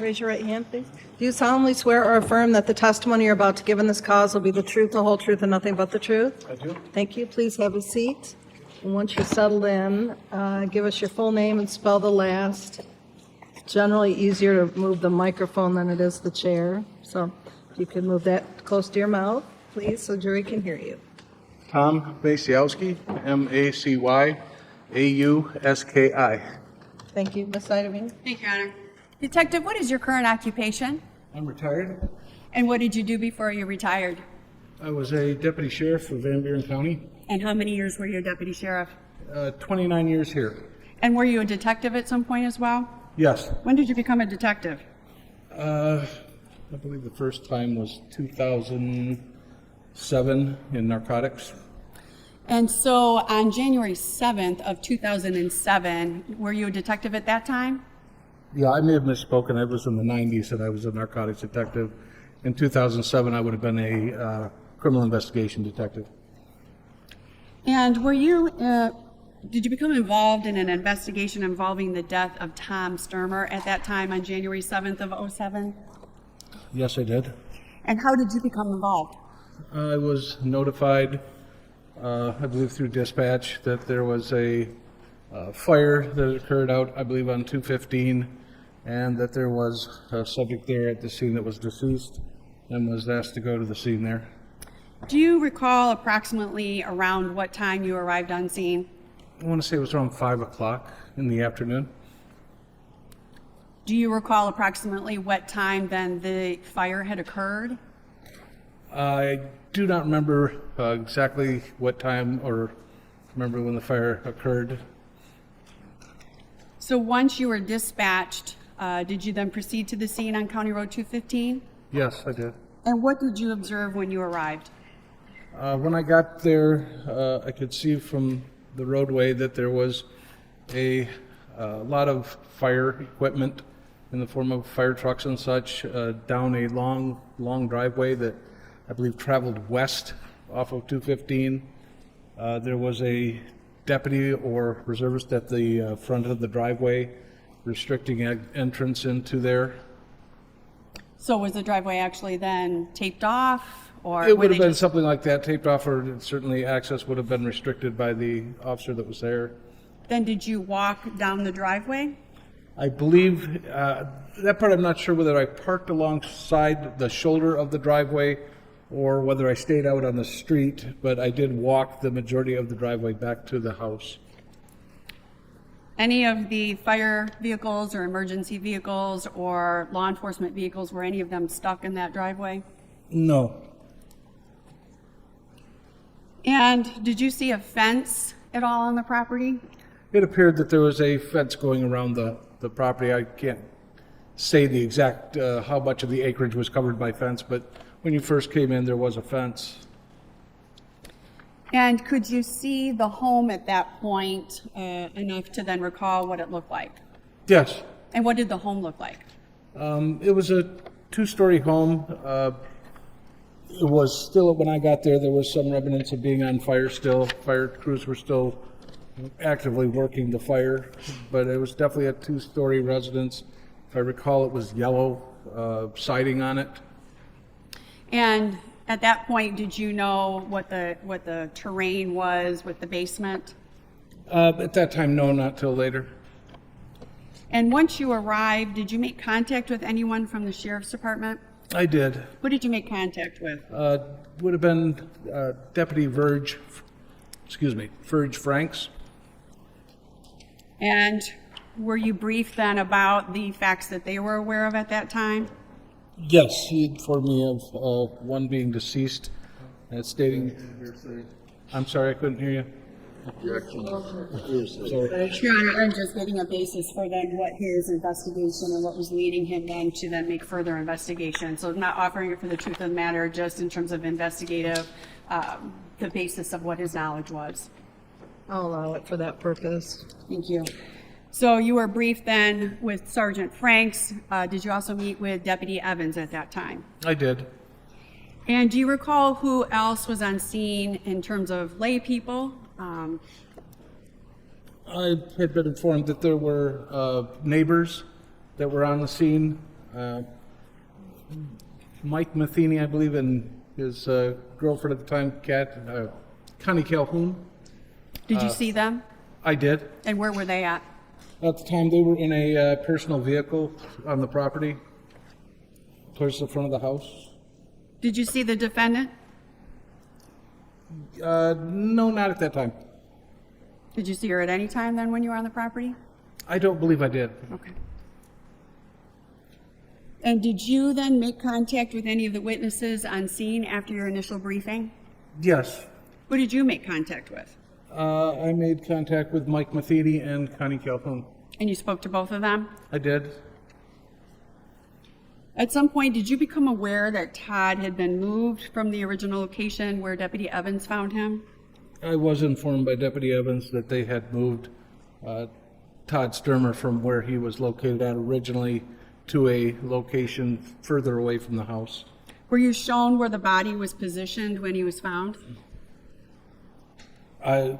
Raise your right hand, please. Do you solemnly swear or affirm that the testimony you're about to give in this cause will be the truth, the whole truth, and nothing but the truth? I do. Thank you. Please have a seat. And once you're settled in, give us your full name and spell the last. It's generally easier to move the microphone than it is the chair. So if you could move that close to your mouth, please, so jury can hear you. Tom Macyauski, Macyauski. Thank you. Ms. Ideming? Thank you, Your Honor. Detective, what is your current occupation? I'm retired. And what did you do before you retired? I was a deputy sheriff for Van Buren County. And how many years were you a deputy sheriff? 29 years here. And were you a detective at some point as well? Yes. When did you become a detective? I believe the first time was 2007 in narcotics. And so on January 7th of 2007, were you a detective at that time? Yeah, I may have misspoken. I was in the 90s and I was a narcotics detective. In 2007, I would have been a criminal investigation detective. And were you, did you become involved in an investigation involving the death of Tom Stermer at that time on January 7th of 07? Yes, I did. And how did you become involved? I was notified, I believe through dispatch, that there was a fire that occurred out, I believe, on 215, and that there was a subject there at the scene that was deceased, and was asked to go to the scene there. Do you recall approximately around what time you arrived on scene? I want to say it was around 5 o'clock in the afternoon. Do you recall approximately what time then the fire had occurred? I do not remember exactly what time or remember when the fire occurred. So once you were dispatched, did you then proceed to the scene on County Road 215? Yes, I did. And what did you observe when you arrived? When I got there, I could see from the roadway that there was a lot of fire equipment in the form of fire trucks and such down a long driveway that I believe traveled west off of 215. There was a deputy or reservist at the front of the driveway restricting entrance into there. So was the driveway actually then taped off? Or It were would have they been just- something like that, taped off, or certainly access would have been restricted by the officer that was there. Then did you walk down the driveway? I believe, that part I'm not sure whether I parked alongside the shoulder of the driveway or whether I stayed out on the street, but I did walk the majority of the driveway back to the house. Any of the fire vehicles or emergency vehicles or law enforcement vehicles, were any of them stuck in that driveway? No. And did you see a fence at all on the property? It appeared that there was a fence going around the property. I can't say the exact, how much of the acreage was covered by fence, but when you first came in, there was a fence. And could you see the home at that point enough to then recall what it looked like? Yes. And what did the home look like? It was a two-story home. It was still, when I got there, there was some remnants of being on fire still. Fire crews were still actively working the fire, but it was definitely a two-story residence. If I recall, it was yellow siding on it. And at that point, did you know what the terrain was with the basement? At that time, no, not till later. And once you arrived, did you make contact with anyone from the sheriff's department? I did. Who did you make contact with? Would have been Deputy Verge Franks. And were you briefed then about the facts that they were aware of at that time? Yes, he informed me of one being deceased, stating, I'm sorry, I couldn't hear you. Your Honor, I'm just getting a basis for then what his investigation and what was leading him then to then make further investigation. So I'm not offering it for the truth of the matter, just in terms of investigative, the basis of what his knowledge was. I'll allow it for that purpose. Thank you. So you were briefed then with Sergeant Franks. Did you also meet with Deputy Evans at that time? I did. And do you recall who else was on scene in terms of lay people? I had been informed that there were neighbors that were on the scene. Mike Matheny, I believe, and his girlfriend at the time, Connie Calhoun. Did you see them? I did. And where were they at? At the time, they were in a personal vehicle on the property, towards the front of the house. Did you see the defendant? No, not at that time. Did you see her at any time then when you were on the property? I don't believe I did. Okay. And did you then make contact with any of the witnesses on scene after your initial briefing? Yes. Who did you make contact with? I made contact with Mike Matheny and Connie Calhoun. And you spoke to both of them? I did. At some point, did you become aware that Todd had been moved from the original location where Deputy Evans found him? I was informed by Deputy Evans that they had moved Todd Stermer from where he was located at originally to a location further away from the house. Were you shown where the body was positioned when he was found?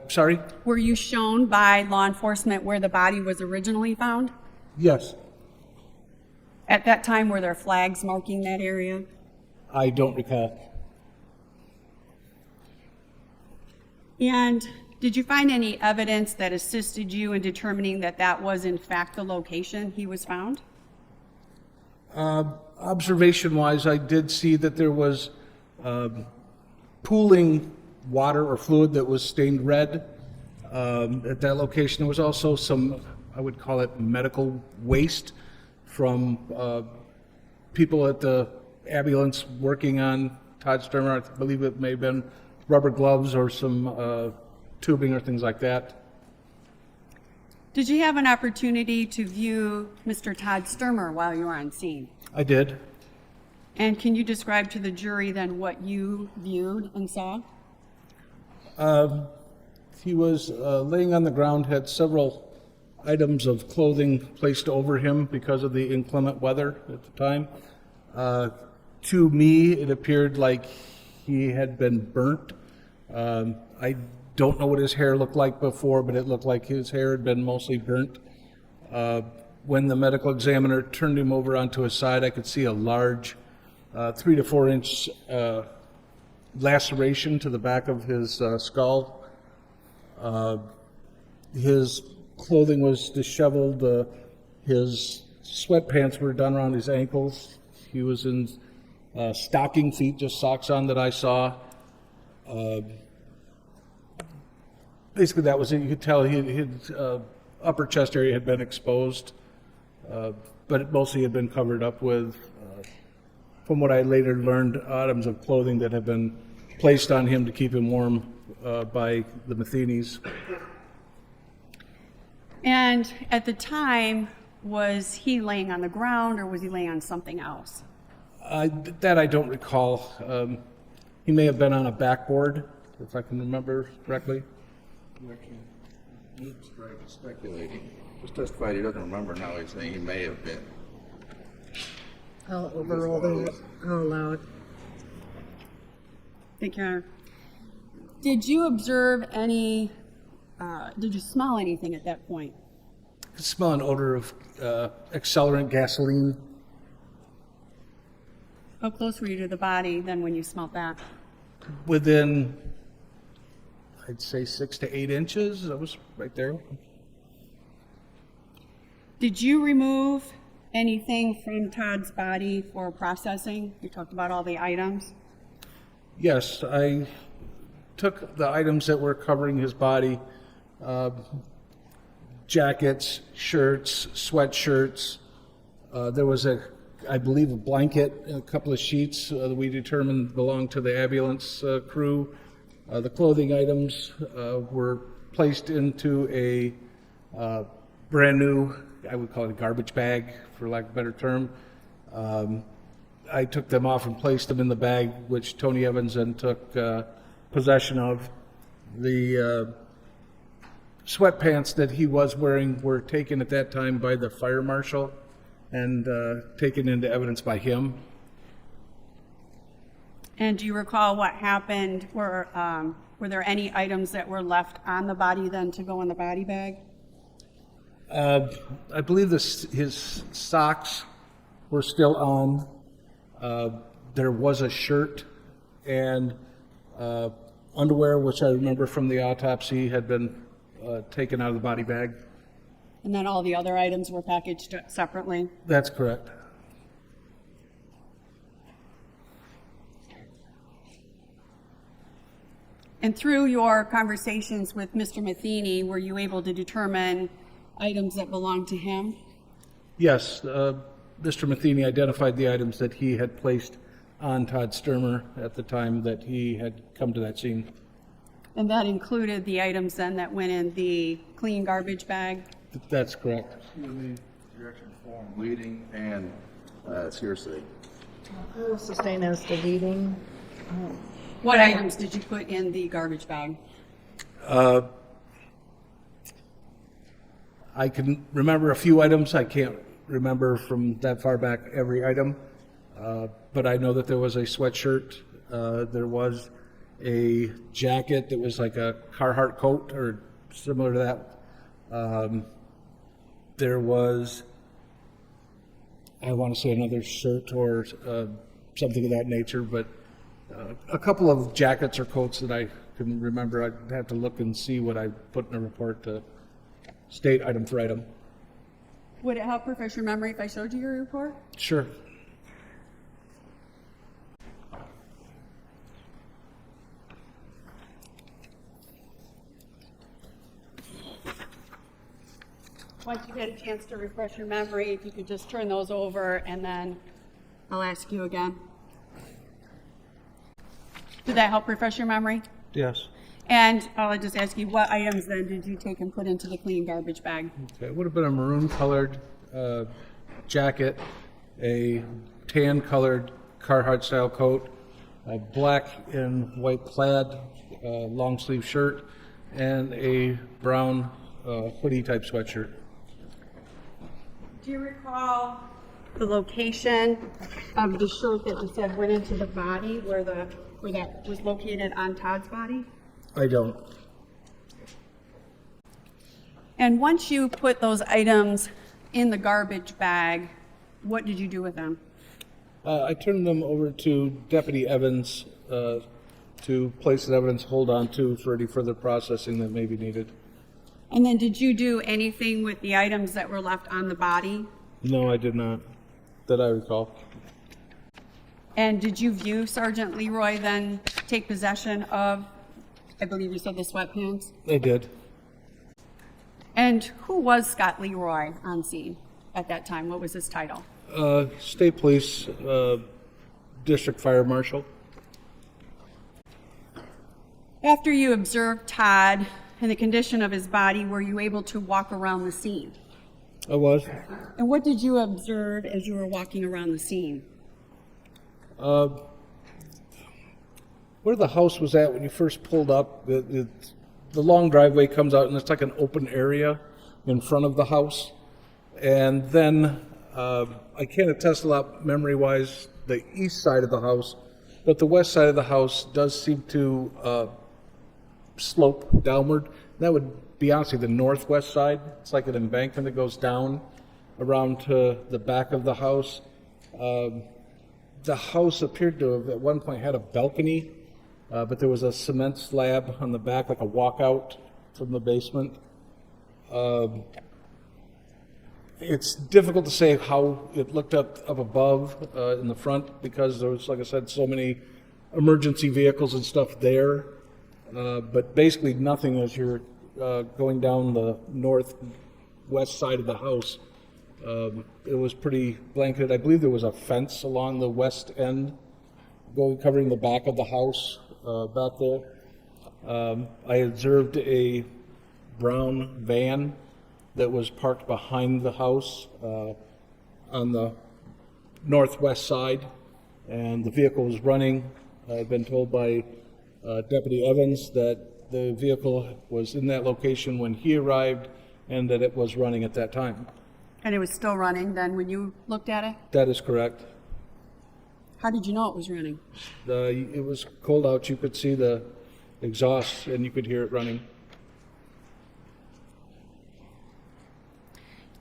Sorry? Were you shown by law enforcement where the body was originally found? Yes. At that time, were there flags marking that area? I don't recall. And did you find any evidence that assisted you in determining that that was in fact the location he was found? Observation-wise, I did see that there was pooling water or fluid that was stained red at that location. There was also some, I would call it medical waste from people at the ambulance working on Todd Stermer. I believe it may have been rubber gloves or some tubing or things like that. Did you have an opportunity to view Mr. Todd Stermer while you were on scene? I did. And can you describe to the jury then what you viewed and saw? He was laying on the ground, had several items of clothing placed over him because of the inclement weather at the time. To me, it appeared like he had been burnt. I don't know what his hair looked like before, but it looked like his hair had been mostly burnt. When the medical examiner turned him over onto his side, I could see a large 3 to 4 inch laceration to the back of his skull. His clothing was disheveled. His sweatpants were done around his ankles. He was in stocking feet, just socks on that I saw. Basically, that was it. You could tell his upper chest area had been exposed, but it mostly had been covered up with, from what I later learned, items of clothing that had been placed on him to keep him warm by the Matheny's. And at the time, was he laying on the ground or was he laying on something else? That I don't recall. He may have been on a backboard, if I can remember correctly. He's speculating. Just testified he doesn't remember now. He's saying he may have been. I'll overrule that. I'll allow it. Thank you, Your Honor. Did you observe any, did you smell anything at that point? I could smell an odor of accelerant gasoline. How close were you to the body then when you smelled that? Within, I'd say 6 to 8 inches. That was right there. Did you remove anything from Todd's body for processing? You talked about all the items. Yes, I took the items that were covering his body, jackets, shirts, sweatshirts. There was I believe, a blanket, a couple of sheets that we determined belonged to the ambulance crew. The clothing items were placed into a brand new, I would call it a garbage bag, for lack of a better term. I took them off and placed them in the bag, which Tony Evans then took possession of. The sweatpants that he was wearing were taken at that time by the fire marshal and taken into evidence by him. And do you recall what happened? Were there any items that were left on the body then to go in the body bag? I believe his socks were still on. There was a shirt and underwear, which I remember from the autopsy had been taken out of the body bag. And then all the other items were packaged separately? That's correct. And through your conversations with Mr. Matheny, were you able to determine items that belonged to him? Yes, Mr. Matheny identified the items that he had placed on Todd Stermer at the time that he had come to that scene. And that included the items then that went in the clean garbage bag? That's correct. Direction form, leading, and hearsay. I will sustain as deleting. What items did you put in the garbage bag? I can remember a few items. I can't remember from that far back every item, but I know that there was a sweatshirt. There was a jacket that was like a Carhartt coat or similar to that. There was, I want to say, another shirt or something of that nature, but a couple of jackets or coats that I can remember. I'd have to look and see what I put in a report to state item for item. Would it help refresh your memory if I showed you your report? Sure. Once you get a chance to refresh your memory, if you could just turn those over and then I'll ask you again. Did that help refresh your memory? Yes. And I'll just ask you, what items then did you take and put into the clean garbage bag? Okay, it would have been a maroon colored jacket, a tan colored Carhartt style coat, a black and white plaid long sleeve shirt, and a brown hoodie type sweatshirt. Do you recall the location of the shirt that you said went into the body, where that was located on Todd's body? I don't. And once you put those items in the garbage bag, what did you do with them? I turned them over to Deputy Evans to place the evidence hold on to for any further processing that may be needed. And then did you do anything with the items that were left on the body? No, I did not, that I recall. And did you view Sergeant Leroy then take possession of, I believe you said, the sweatpants? I did. And who was Scott Leroy on scene at that time? What was his title? State Police District Fire Marshal. After you observed Todd and the condition of his body, were you able to walk around the scene? I was. And what did you observe as you were walking around the scene? Where the house was at when you first pulled up, the long driveway comes out and it's like an open area in front of the house. And then I can't attest a lot memory-wise the east side of the house, but the west side of the house does seem to slope downward. That would be honestly the northwest side. It's like an embankment that goes down around to the back of the house. The house appeared to have at one point had a balcony, but there was a cement slab on the back, like a walkout from the basement. It's difficult to say how it looked up above in the front because there was, like I said, so many emergency vehicles and stuff there. But basically nothing as you're going down the northwest side of the house. It was pretty blanketed. I believe there was a fence along the west end covering the back of the house back there. I observed a brown van that was parked behind the house on the northwest side, and the vehicle was running. I've been told by Deputy Evans that the vehicle was in that location when he arrived and that it was running at that time. And it was still running then when you looked at it? That is correct. How did you know it was running? It was cold out. You could see the exhaust and you could hear it running.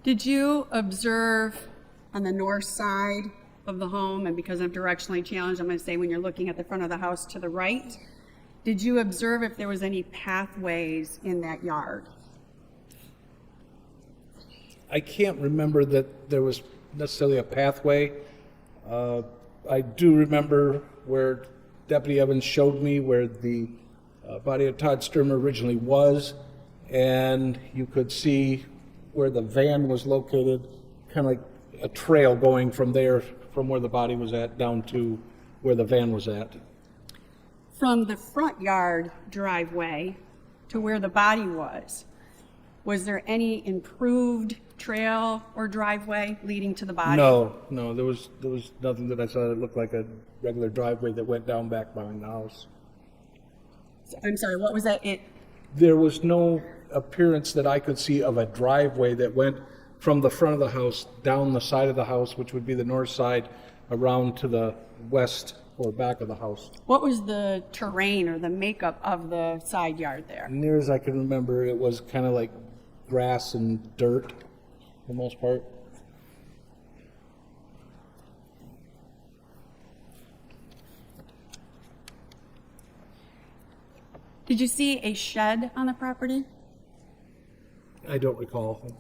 Did you observe on the north side of the home, and because I'm directionally challenged, I'm going to say when you're looking at the front of the house to the right. Did you observe if there was any pathways in that yard? I can't remember that there was necessarily a pathway. I do remember where Deputy Evans showed me where the body of Todd Stermer originally was, and you could see where the van was located, kind of like a trail going from there, from where the body was at, down to where the van was at. From the front yard driveway to where the body was there any improved trail or driveway leading to the body? No, there was nothing that I saw that looked like a regular driveway that went down back behind the house. I'm sorry, what was that? There was no appearance that I could see of a driveway that went from the front of the house down the side of the house, which would be the north side, around to the west or back of the house. What was the terrain or the makeup of the side yard there? Near as I can remember, it was kind of like grass and dirt for the most part. Did you see a shed on the property? I don't recall.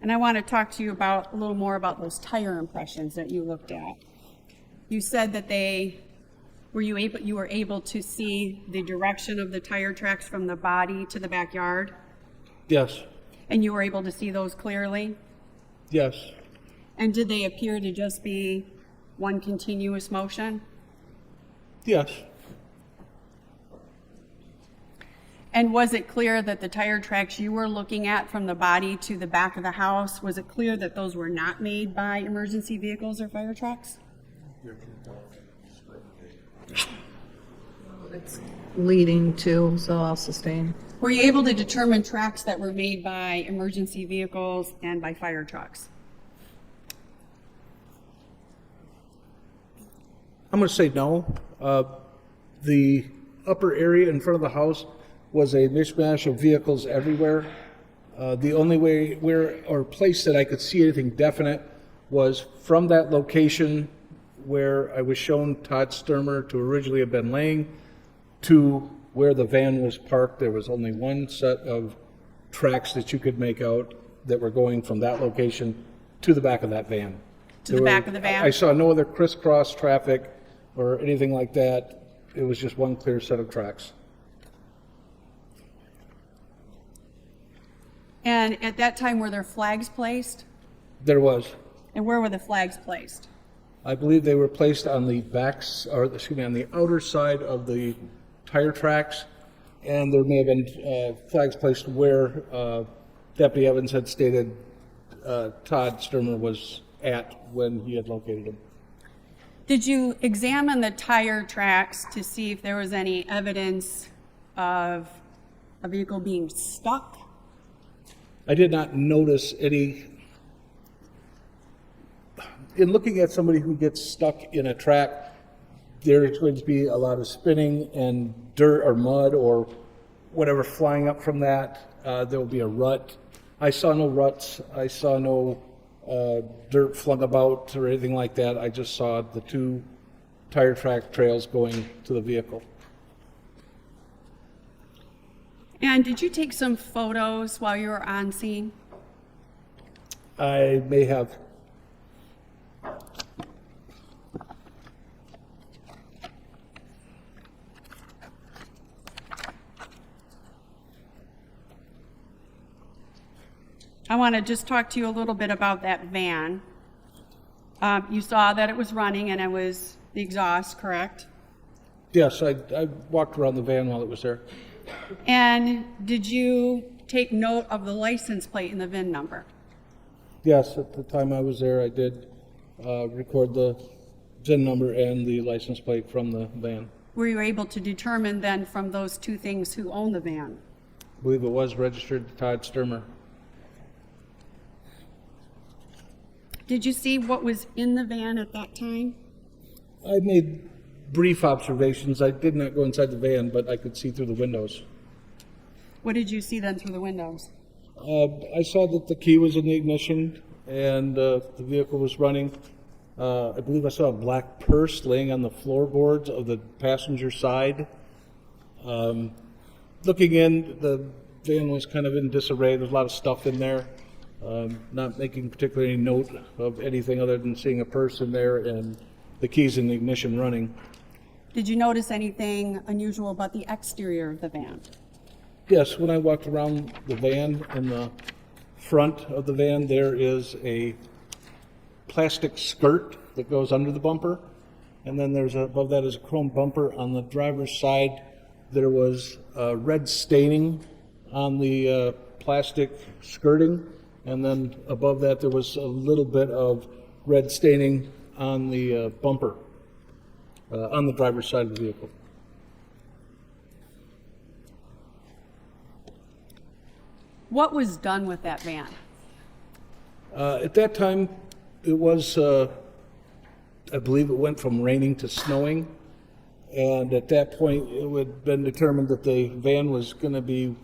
And I want to talk to you about a little more about those tire impressions that you looked at. You said that you were able to see the direction of the tire tracks from the body to the backyard, Yes. and you were able to see those clearly? Yes. And did they appear to just be one continuous motion? Yes. And was it clear that the tire tracks you were looking at from the body to the back of the house, was it clear that those were not made by emergency vehicles or fire trucks? It's leading to, so I'll sustain. Were you able to determine tracks that were made by emergency vehicles and by fire trucks? I'm going to say no. The upper area in front of the house was a mishmash of vehicles everywhere. The only way place that I could see anything definite was from that location where I was shown Todd Stermer to originally have been laying to where the van was parked. There was only one set of tracks that you could make out that were going from that location to the back of that van. To the back of the van? I saw no other crisscross traffic or anything like that. It was just one clear set of tracks. And at that time, were there flags placed? There was. And where were the flags placed? I believe they were placed on the on the outer side of the tire tracks, and there may have been flags placed where Deputy Evans had stated Todd Stermer was at when he had located him. Did you examine the tire tracks to see if there was any evidence of a vehicle being stuck? I did not notice any. In looking at somebody who gets stuck in a track, there's going to be a lot of spinning and dirt or mud or whatever flying up from that. There will be a rut. I saw no ruts. I saw no dirt flung about or anything like that. I just saw the two tire track trails going to the vehicle. And did you take some photos while you were on scene? I may have. I want to just talk to you a little bit about that van. You saw that it was running and it was the exhaust, correct? Yes, I walked around the van while it was there. And did you take note of the license plate and the VIN number? Yes, at the time I was there, I did record the VIN number and the license plate from the van. Were you able to determine then from those two things who owned the van? I believe it was registered to Todd Stermer. Did you see what was in the van at that time? I made brief observations. I did not go inside the van, but I could see through the windows. What did you see then through the windows? I saw that the key was in the ignition and the vehicle was running. I believe I saw a black purse laying on the floorboards of the passenger side. Looking in, the van was kind of in disarray. There's a lot of stuff in there. Not making particularly any note of anything other than seeing a purse in there and the keys in the ignition running. Did you notice anything unusual about the exterior of the van? Yes, when I walked around the van, in the front of the van, there is a plastic skirt that goes under the bumper, and then there's above that is a chrome bumper. On the driver's side, there was red staining on the plastic skirting, and then above that there was a little bit of red staining on the bumper, on the driver's side of the vehicle. What was done with that van? At that time, it was, I believe it went from raining to snowing, and at that point, it had been determined that the van was going to be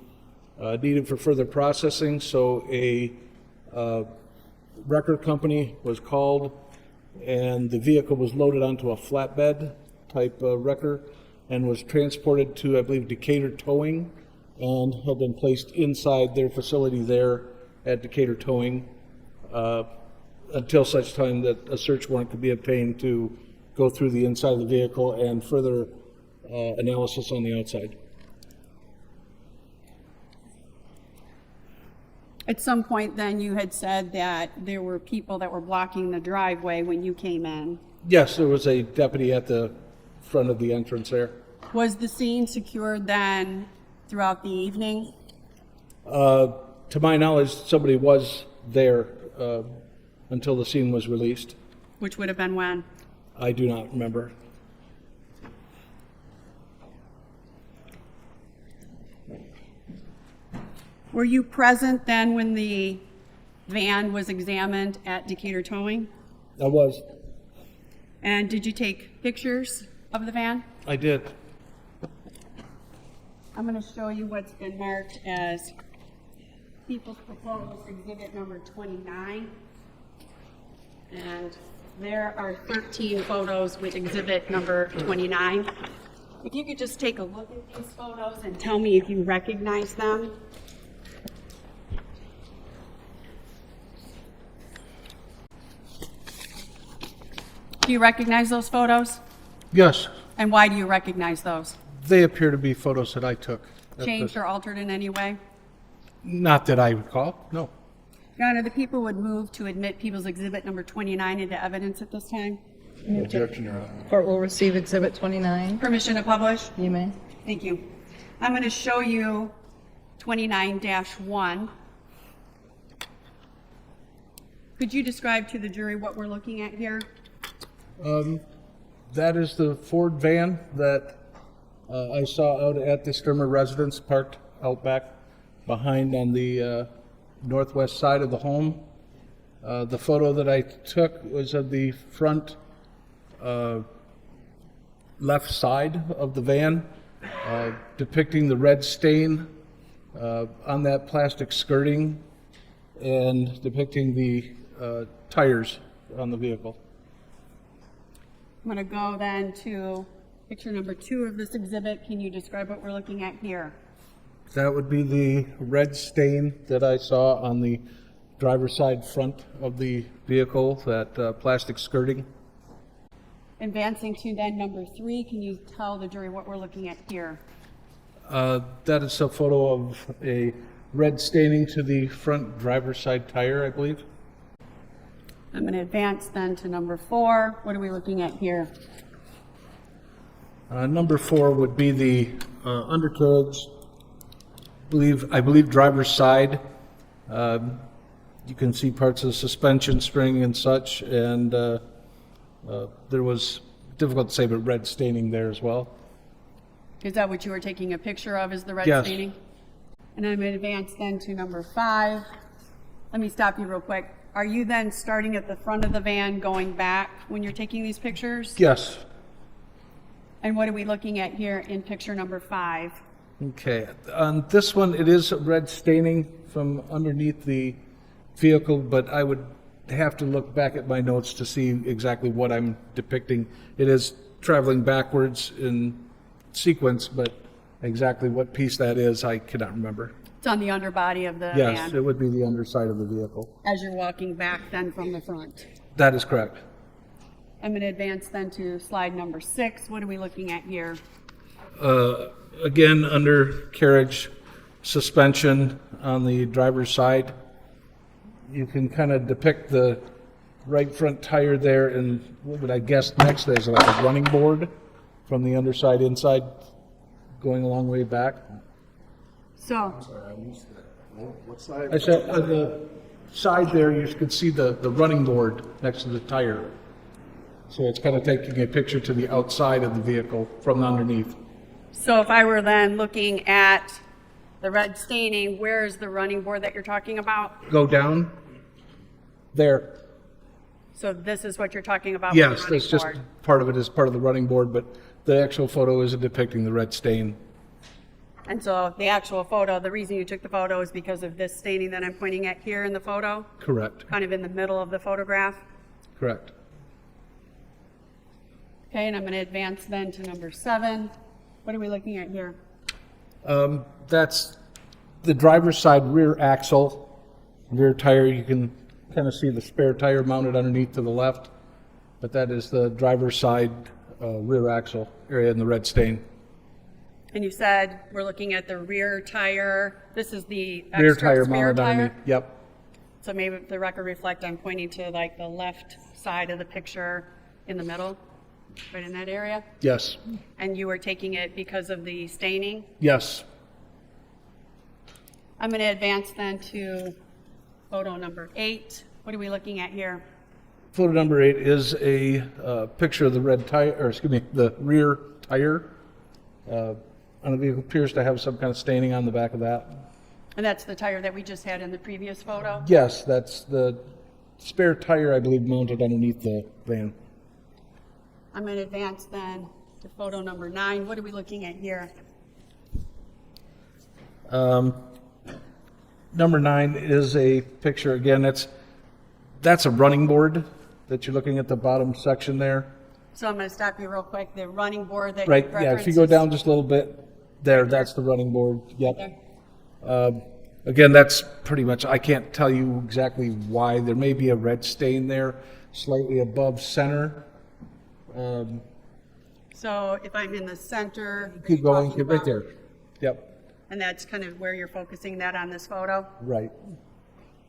needed for further processing, so a record company was called, and the vehicle was loaded onto a flatbed type wrecker and was transported to, I believe, Decatur Towing, and had been placed inside their facility there at Decatur Towing until such time that a search warrant could be obtained to go through the inside of the vehicle and further analysis on the outside. At some point then you had said that there were people that were blocking the driveway when you came in. Yes, there was a deputy at the front of the entrance there. Was the scene secured then throughout the evening? To my knowledge, somebody was there until the scene was released. Which would have been when? I do not remember. Were you present then when the van was examined at Decatur Towing? I was. And did you take pictures of the van? I did. I'm going to show you what's been marked as People's Proposed Exhibit number 29. And there are 13 photos with exhibit number 29. If you could just take a look at these photos and tell me if you recognize them. Do you recognize those photos? Yes, And why do you recognize those? they appear to be photos that I took. Changed or altered in any way? Not that I recall, no. Your Honor, the people would move to admit People's Exhibit number 29 into evidence at this time. Objection, Your Honor. Court will receive Exhibit 29. Permission to publish? You may. Thank you. I'm going to show you 29-1. Could you describe to the jury what we're looking at here? That is the Ford van that I saw out at the Stermer residence, parked out back behind on the northwest side of the home. The photo that I took was of the front left side of the van, depicting the red stain on that plastic skirting and depicting the tires on the vehicle. I'm going to go then to picture number 2 of this exhibit. Can you describe what we're looking at here? That would be the red stain that I saw on the driver's side front of the vehicle, that plastic skirting. Advancing to then number 3, can you tell the jury what we're looking at here? That is a photo of a red staining to the front driver's side tire, I believe. I'm going to advance then to number 4. What are we looking at here? Number 4 would be the undercarriage, I believe driver's side. You can see parts of the suspension spring and such, and there was, difficult to say, but red staining there as well. Is that what you were taking a picture of, is the red Yes. staining? And I'm going to advance then to number 5. Let me stop you real quick. Are you then starting at the front of the van going back when you're taking these pictures? Yes. And what are we looking at here in picture number 5? Okay. On this one, it is red staining from underneath the vehicle, but I would have to look back at my notes to see exactly what I'm depicting. It is traveling backwards in sequence, but exactly what piece that is, I cannot remember. It's on the underbody of the Yes, van it would be the underside of the vehicle. as you're walking back then from the front. That is correct. I'm going to advance then to slide number 6. What are we looking at here? Again, undercarriage suspension on the driver's side. You can kind of depict the right front tire there, and what would I guess next is like a running board from the underside inside going a long way back. So, What side? I said on the side there, you could see the running board next to the tire. So it's kind of taking a picture to the outside of the vehicle from underneath. so if I were then looking at the red staining, where is the running board that you're talking about? Go down there. So this is what you're talking about with Yes, the running that's just board. part of it is part of the running board, but the actual photo isn't depicting the red stain. And so the actual photo, the reason you took the photo is because of this staining that I'm pointing at here in the photo, Correct, kind of in the middle of the photograph. correct. Okay, and I'm going to advance then to number 7. What are we looking at here? That's the driver's side rear axle, rear tire. You can kind of see the spare tire mounted underneath to the left, but that is the driver's side rear axle area in the red stain. And you said we're looking at the rear tire. This is the Rear extra tire spare mounted tire. underneath. Yep, So maybe the record reflect, I'm pointing to like the left side of the picture in the middle, right in that area. yes, And you were taking it because of the staining. yes. I'm going to advance then to photo number 8. What are we looking at here? Photo number 8 is a picture of the red tire, or excuse me, the rear tire on the vehicle. Appears to have some kind of staining on the back of that. And that's the tire that we just had in the previous photo. Yes, that's the spare tire, I believe, mounted underneath the van. I'm going to advance then to photo number 9. What are we looking at here? Number 9 is a picture, again, that's a running board that you're looking at the bottom section there. So I'm going to stop you real quick. The running board that Right, you yeah, if you go referenced down just a little bit, there, that's the running board, yep. there. Again, that's pretty much, I can't tell you exactly why. There may be a red stain there, slightly above center. So if I'm in the center, Keep going, talking right about- there. Yep, and that's kind of where you're focusing that on this photo. right.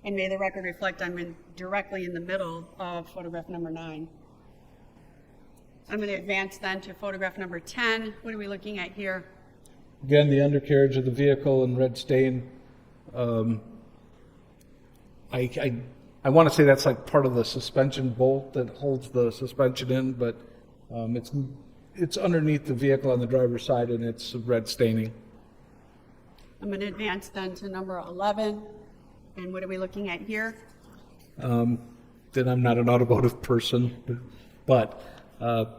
And may the record reflect I'm directly in the middle of photograph number 9. I'm going to advance then to photograph number 10. What are we looking at here? Again, the undercarriage of the vehicle and red stain. I want to say that's like part of the suspension bolt that holds the suspension in, but it's underneath the vehicle on the driver's side, and it's red staining. I'm going to advance then to number 11. And what are we looking at here? Then I'm not an automotive person, but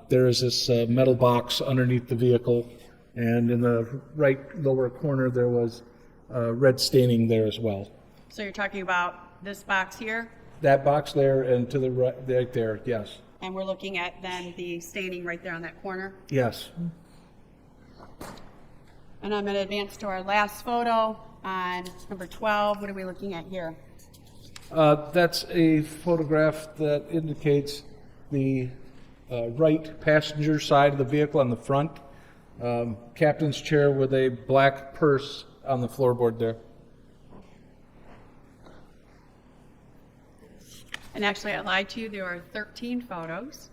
there is this metal box underneath the vehicle, and in the right lower corner there was red staining there as well. So you're talking about this box here, That box there and to the right there, yes. and we're looking at then the staining right there on that corner. Yes. And I'm going to advance to our last photo on number 12. What are we looking at here? That's a photograph that indicates the right passenger side of the vehicle on the front. Captain's chair with a black purse on the floorboard there. And actually, I lied to you. There are 13 photos.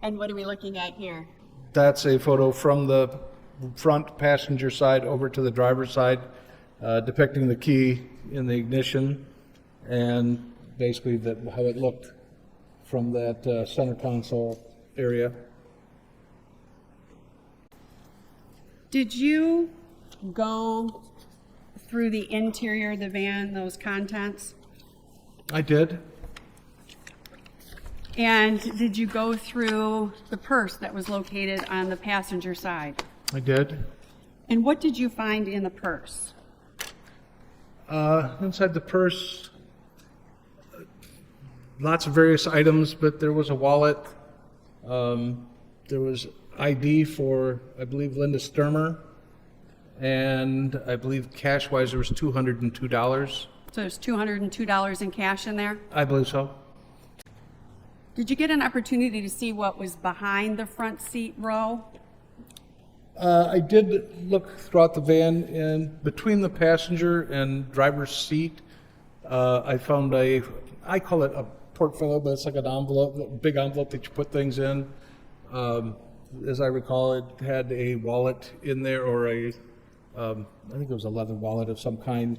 And what are we looking at here? That's a photo from the front passenger side over to the driver's side, depicting the key in the ignition and basically how it looked from that center console area. Did you go through the interior of the van, those contents? I did. And did you go through the purse that was located on the passenger side? I did. And what did you find in the purse? Inside the purse, lots of various items, but there was a wallet. There was ID for, I believe, Linda Stermer, and I believe cash-wise there was $202. So there's $202 in cash in there? I believe so. Did you get an opportunity to see what was behind the front seat row? I did look throughout the van, and between the passenger and driver's seat, I found I call it a portfolio, but it's like an envelope, a big envelope that you put things in. As I recall, it had a wallet in there, or I think it was a leather wallet of some kind.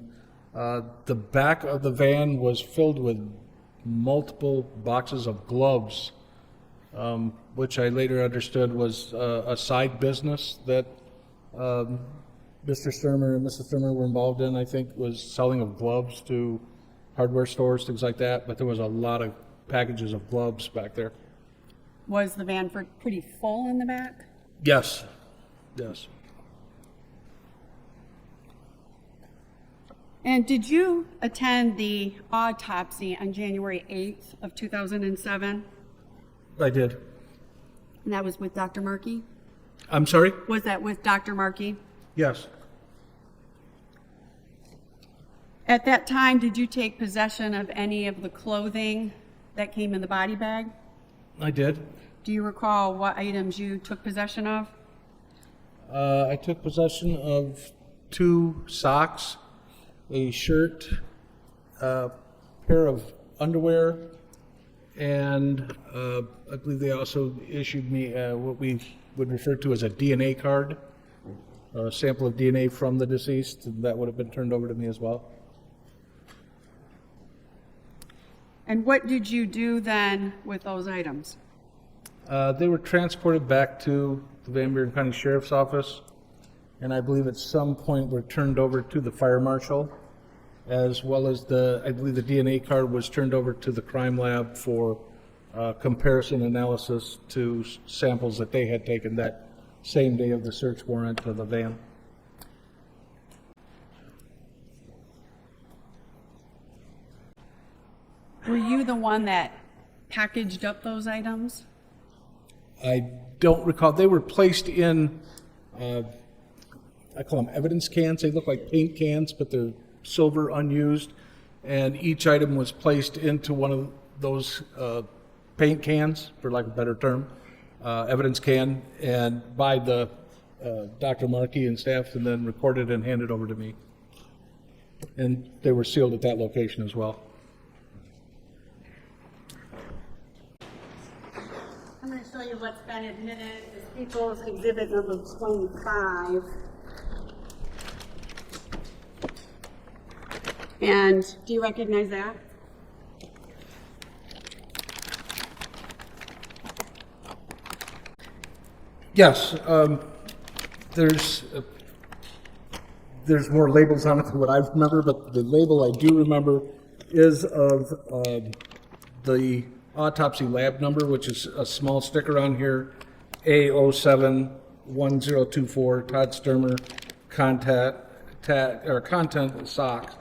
The back of the van was filled with multiple boxes of gloves, which I later understood was a side business that Mr. Stermer and Mrs. Stermer were involved in. I think was selling of gloves to hardware stores, things like that. But there was a lot of packages of gloves back there. Was the van pretty full in the back? Yes, yes. And did you attend the autopsy on January 8th of 2007? I did. And that was with Dr. Markey? I'm sorry? Was that with Dr. Markey? Yes. At that time, did you take possession of any of the clothing that came in the body bag? I did. Do you recall what items you took possession of? I took possession of 2 socks, a shirt, a pair of underwear, and I believe they also issued me what we would refer to as a DNA card, a sample of DNA from the deceased. That would have been turned over to me as well. And what did you do then with those items? They were transported back to the Van Buren County Sheriff's Office, and I believe at some point were turned over to the fire marshal, as well as I believe the DNA card was turned over to the crime lab for comparison analysis to samples that they had taken that same day of the search warrant of the van. Were you the one that packaged up those items? I don't recall. They were placed in, I call them evidence cans. They look like paint cans, but they're silver, unused. And each item was placed into one of those paint cans, for lack of a better term, evidence can, and by the Dr. Markey and staff, and then recorded and handed over to me. And they were sealed at that location as well. I'm going to show you what's been admitted as People's Exhibit number 25. And do you recognize that? Yes, there's more labels on it than what I remember, but the label I do remember is of the autopsy lab number, which is a small sticker on here, A071024, Todd Stermer, content socks.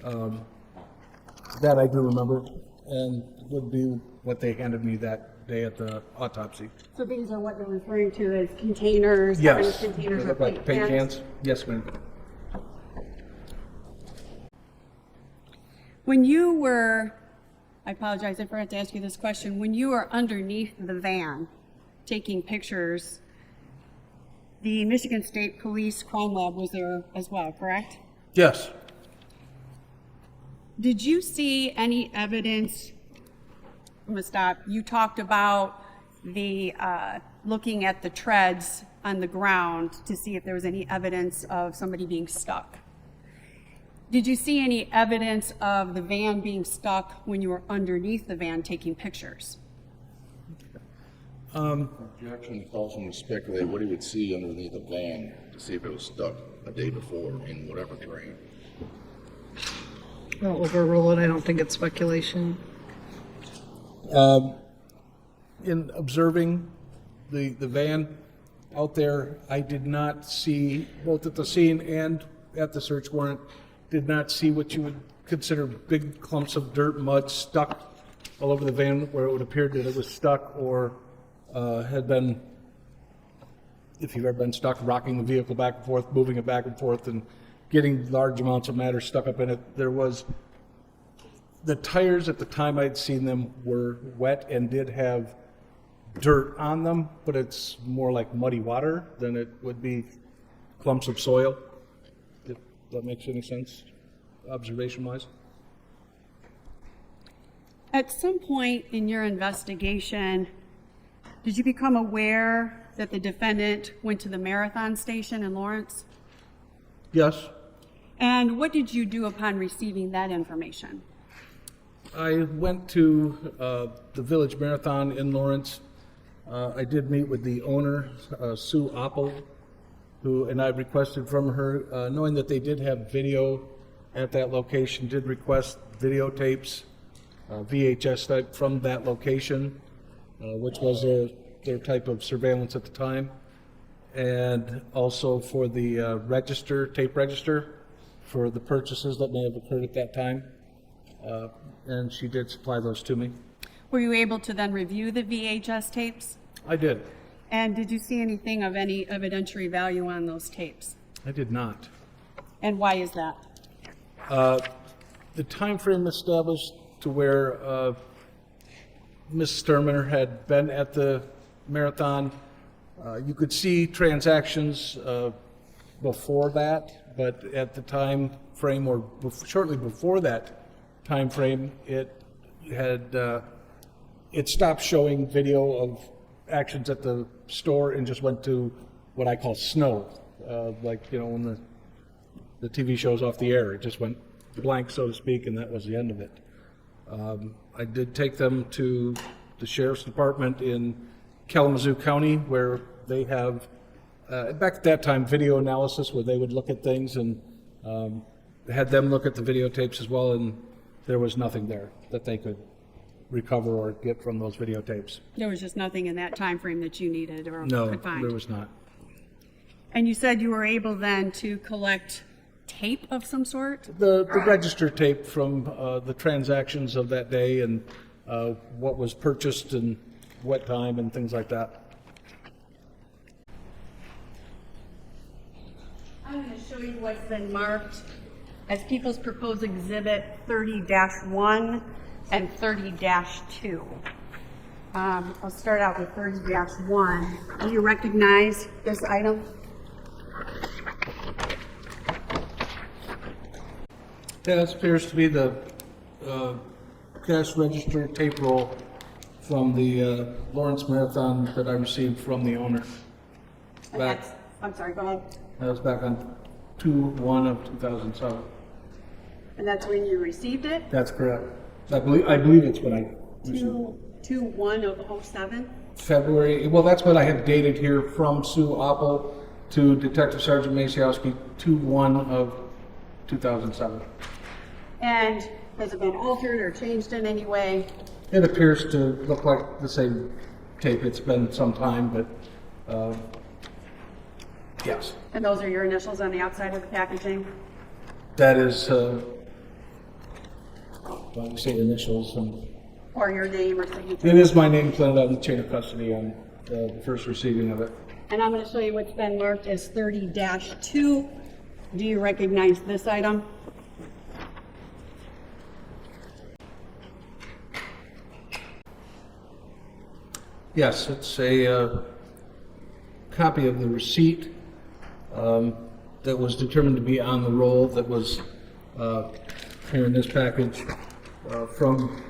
That I do remember, and would be what they handed me that day at the autopsy. So these are what you're referring to as containers? Yes. Containers They of look like paint cans. Yes, ma'am. When you were, I apologize, I forgot to ask you this question. When you were underneath the van taking pictures, the Michigan State Police Crime Lab was there as well, correct? Yes. Did you see any evidence? I'm going to stop. You talked about the looking at the treads on the ground to see if there was any evidence of somebody being stuck. Did you see any evidence of the van being stuck when you were underneath the van taking pictures? Objection calls him to speculate what he would see underneath a van to see if it was stuck a day before in whatever terrain. I'll overrule it. I don't think it's speculation. In observing the van out there, I did not see, both at the scene and at the search warrant, did not see what you would consider big clumps of dirt, mud stuck all over the van where it would appear that it was stuck or had been, if you've ever been stuck, rocking the vehicle back and forth, moving it back and forth, and getting large amounts of matter stuck up in it. There was, the tires at the time I'd seen them were wet and did have dirt on them, but it's more like muddy water than it would be clumps of soil. If that makes any sense, observation-wise. At some point in your investigation, did you become aware that the defendant went to the Marathon station in Lawrence? Yes. And what did you do upon receiving that information? I went to the Village Marathon in Lawrence. I did meet with the owner, Sue Oppel, and I requested from her, knowing that they did have video at that location, did request videotapes, VHS type from that location, which was their type of surveillance at the time, and also for the tape register for the purchases that may have occurred at that time, and she did supply those to me. Were you able to then review the VHS tapes? I did. And did you see anything of any evidentiary value on those tapes? I did not. And why is that? The time frame established to where Ms. Stermer had been at the marathon, you could see transactions before that, but at the time frame or shortly before that time frame, it stopped showing video of actions at the store and just went to what I call snow, like, you know, when the TV show's off the air, it just went blank, so to speak, and that was the end of it. I did take them to the Sheriff's Department in Kalamazoo County, where they have, back at that time, video analysis, where they would look at things, and had them look at the videotapes as well, and there was nothing there that they could recover or get from those videotapes. There was just nothing in that time frame that you needed or No, could find? there was not. And you said you were able then to collect tape of some sort? The register tape from the transactions of that day and what was purchased and what time and things like that. I'm going to show you what's been marked as People's Proposed Exhibit 30-1 and 30-2. I'll start out with 30-1. Do you recognize this item? Yeah, this appears to be the cash register tape roll from the Lawrence Marathon that I received from the owner. And that's, I'm sorry, go ahead. That was back on 2/1 of 2007. And that's when you received it? That's correct. I believe it's when I received 2/1 of 07? February. Well, that's what I had dated here from Sue Oppel to Detective Sergeant Macyauski, 2/1 of 2007. And has it been altered or changed in any way? It appears to look like the same tape. It's been some time, but yes. And those are your initials on the outside of the packaging? That is, well, you say initials, and Or your name or signature? it is my name planted on the chain of custody on the first receiving of it. And I'm going to show you what's been marked as 30-2. Do you recognize this item? Yes, it's a copy of the receipt that was determined to be on the roll that was here in this package from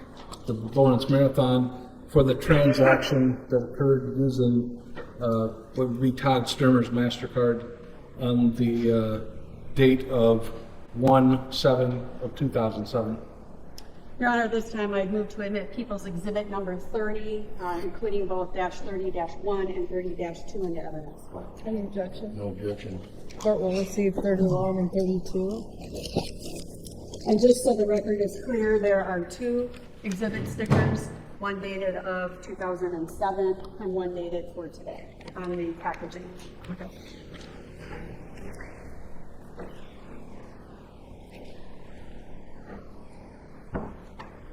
the Lawrence Marathon for the transaction that occurred using what would be Todd Stermer's MasterCard on the date of 1/7 of 2007. Your Honor, this time I move to admit People's Exhibit number 30, including both -30-1 and 30-2 into evidence. Any objection? No objection. Court will receive 31 and 32. And just so the record is clear, there are two exhibit stickers, one dated of 2007 and one dated for today on the packaging.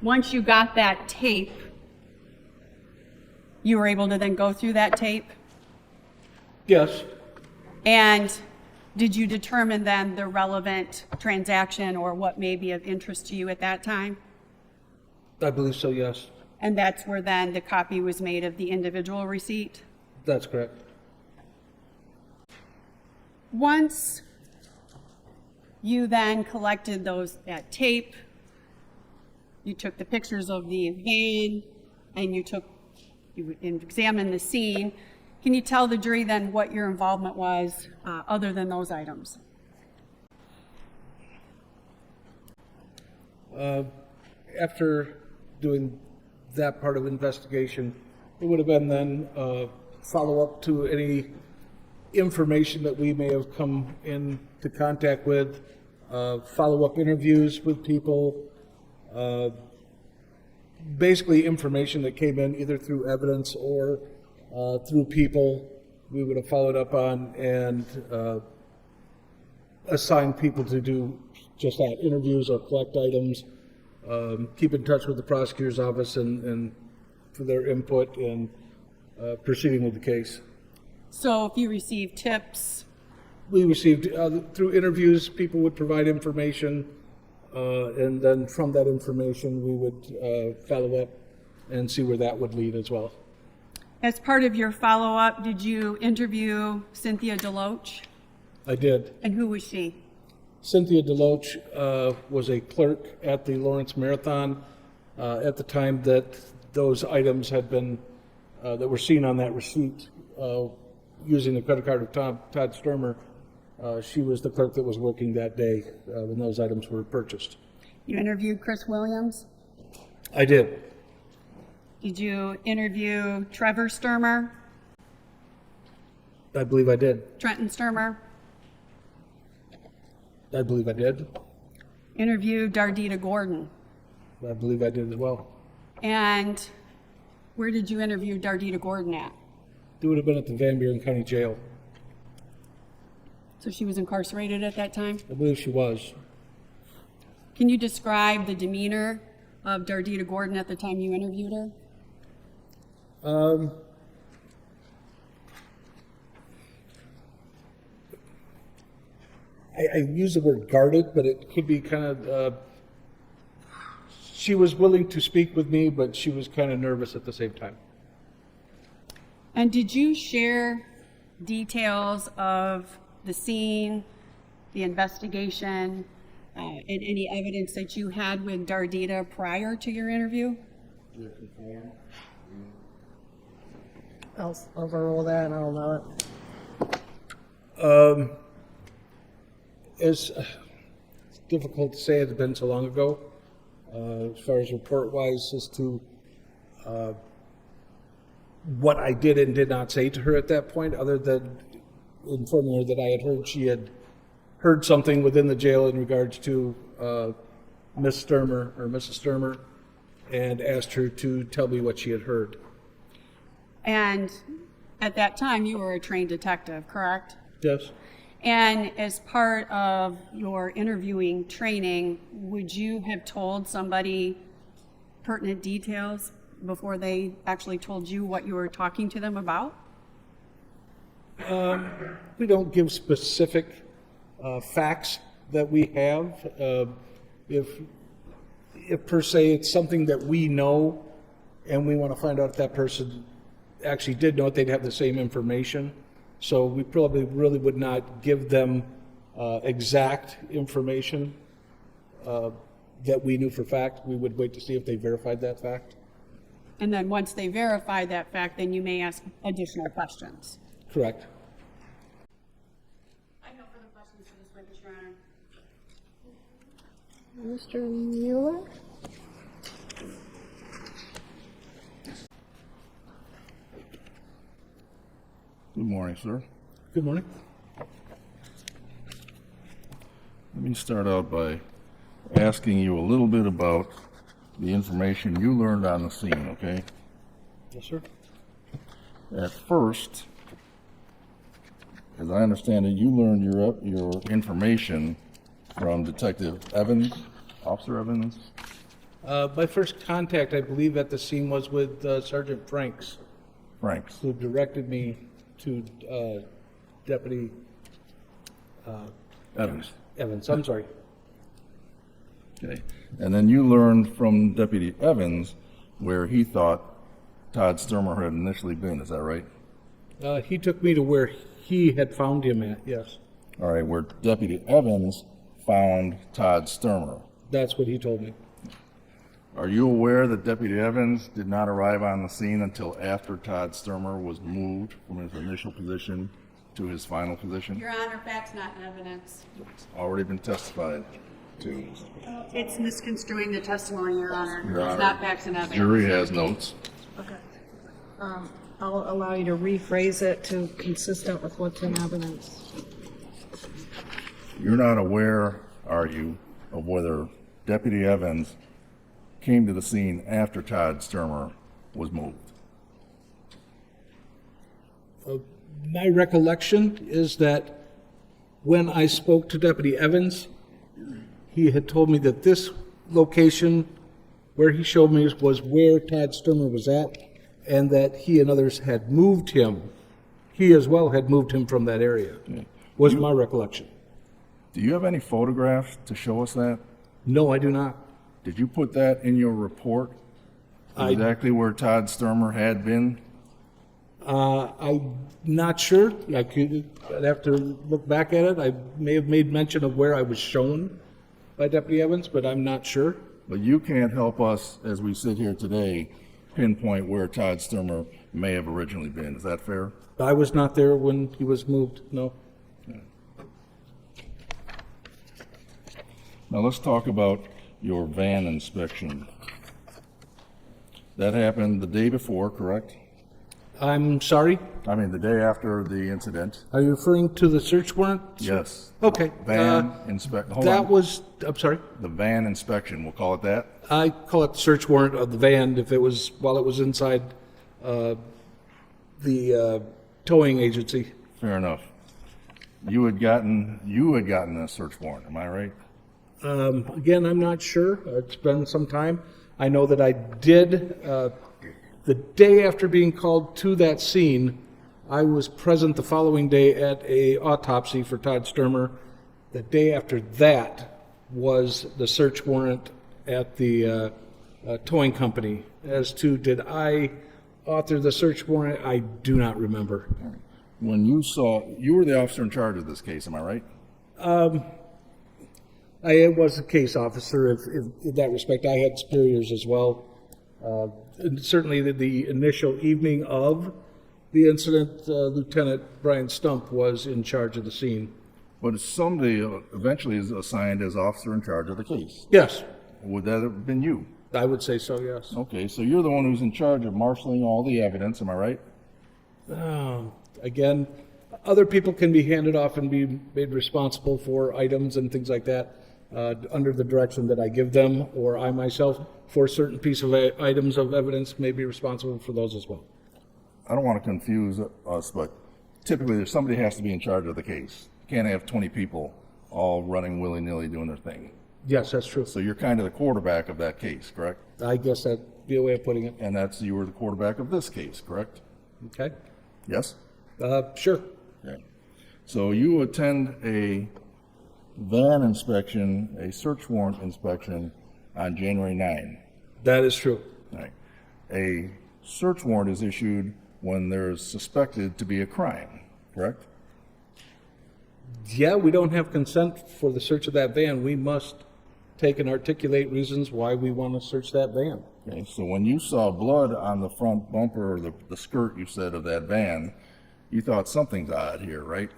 once you got that tape, you were able to then go through that tape? Yes, And did you determine then the relevant transaction or what may be of interest to you at that time? I believe so, yes. And that's where then the copy was made of the individual receipt? That's correct. Once you then collected that tape, you took the pictures of the van, and you examined the scene. Can you tell the jury then what your involvement was other than those items? After doing that part of investigation, it would have been then follow up to any information that we may have come into contact with, follow up interviews with people, basically information that came in either through evidence or through people we would have followed up on and assign people to do just that, interviews or collect items, keep in touch with the prosecutor's office and for their input and proceeding with the case. So if you received tips, We received, through interviews, people would provide information, and then from that information, we would follow up and see where that would lead as well. as part of your follow-up, did you interview Cynthia DeLoach? I did. And who was she? Cynthia DeLoach was a clerk at the Lawrence Marathon at the time that those items had been, that were seen on that receipt using the credit card of Todd Stermer. She was the clerk that was working that day when those items were purchased. You interviewed Chris Williams? I did. Did you interview Trevor Stermer? I believe I did. Trenton Stermer? I believe I did. Interviewed Dardita Gordon? I believe I did as well. And where did you interview Dardita Gordon at? It would have been at the Van Buren County Jail. So she was incarcerated at that time? I believe she was. Can you describe the demeanor of Dardita Gordon at the time you interviewed her? I use the word guarded, but it could be kind of, she was willing to speak with me, but she was kind of nervous at the same time. And did you share details of the scene, the investigation, and any evidence that you had with Dardita prior to your interview? I'll overrule that and I'll know it. It's difficult to say, it's been so long ago, as far as report-wise, as to what I did and did not say to her at that point, other than informing her that I had heard she had heard something within the jail in regards to Miss Stermer or Mrs. Stermer, and asked her to tell me what she had heard. And at that time, you were a trained detective, correct? Yes. And as part of your interviewing training, would you have told somebody pertinent details before they actually told you what you were talking to them about? We don't give specific facts that we have. If per se it's something that we know and we want to find out if that person actually did know it, they'd have the same information. So we probably really would not give them exact information that we knew for fact. We would wait to see if they verified that fact. And then once they verify that fact, then you may ask additional questions. Correct. I have no further questions for this witness, Your Honor. Mr. Mueller? Good morning, sir. Good morning. Let me start out by asking you a little bit about the information you learned on the scene, okay? Yes, sir. At first, as I understand it, you learned your information from Detective Evans, Officer Evans. My first contact, I believe, at the scene was with Sergeant Franks, Franks. who directed me to Deputy Evans. Evans. I'm sorry. Okay. And then you learned from Deputy Evans where he thought Todd Stermer had initially been. Is that right? He took me to where he had found him at, yes. All right, where Deputy Evans found Todd Stermer. That's what he told me. Are you aware that Deputy Evans did not arrive on the scene until after Todd Stermer was moved from his initial position to his final position? Your Honor, facts not evidence. It's already been testified to. It's misconstruing the testimony, Your Honor. Your It's Honor, not facts and evidence. Jury has notes. I'll allow you to rephrase it to consistent with what's in evidence. You're not aware, are you, of whether Deputy Evans came to the scene after Todd Stermer was moved? My recollection is that when I spoke to Deputy Evans, he had told me that this location where he showed me was where Todd Stermer was at, and that he and others had moved him. He as well had moved him from that area, was my recollection. Do you have any photographs to show us that? No, I do not. Did you put that in your report? Exactly where Todd Stermer had been? I'm not sure. I'd have to look back at it. I may have made mention of where I was shown by Deputy Evans, but I'm not sure. But you can't help us, as we sit here today, pinpoint where Todd Stermer may have originally been. Is that fair? I was not there when he was moved, no. Now let's talk about your van inspection. That happened the day before, correct? I'm sorry? I mean, the day after the incident. Are you referring to the search warrant? Yes. Okay. Van inspection. Hold That on. was, I'm sorry? The van inspection, we'll call it that. I call it search warrant of the van if it was, while it was inside the towing agency. Fair enough. You had gotten a search warrant, am I right? Again, I'm not sure. It's been some time. I know that I did, the day after being called to that scene, I was present the following day at a autopsy for Todd Stermer. The day after that was the search warrant at the towing company. As to did I author the search warrant, I do not remember. When you were the officer in charge of this case, am I right? I was a case officer. In that respect, I had superiors as well. And certainly the initial evening of the incident, Lieutenant Brian Stump was in charge of the scene. But somebody eventually is assigned as officer in charge of the case. Yes, Would that have been you? I would say so, yes. Okay, so you're the one who's in charge of marshaling all the evidence, am I right? Again, other people can be handed off and be made responsible for items and things like that under the direction that I give them, or I myself, for a certain piece of items of evidence, may be responsible for those as well. I don't want to confuse us, but typically somebody has to be in charge of the case. You can't have 20 people all running willy-nilly doing their thing. Yes, that's true. So you're kind of the quarterback of that case, correct? I guess that'd be a way of putting it. And you were the quarterback of this case, correct? Okay? Yes? Sure. Okay. So you attend a van inspection, a search warrant inspection on January 9. That is true. Right. A search warrant is issued when there's suspected to be a crime, correct? Yeah, we don't have consent for the search of that van. We must take and articulate reasons why we want to search that van. Okay, so when you saw blood on the front bumper or the skirt, you said, of that van, you thought something's odd here, right?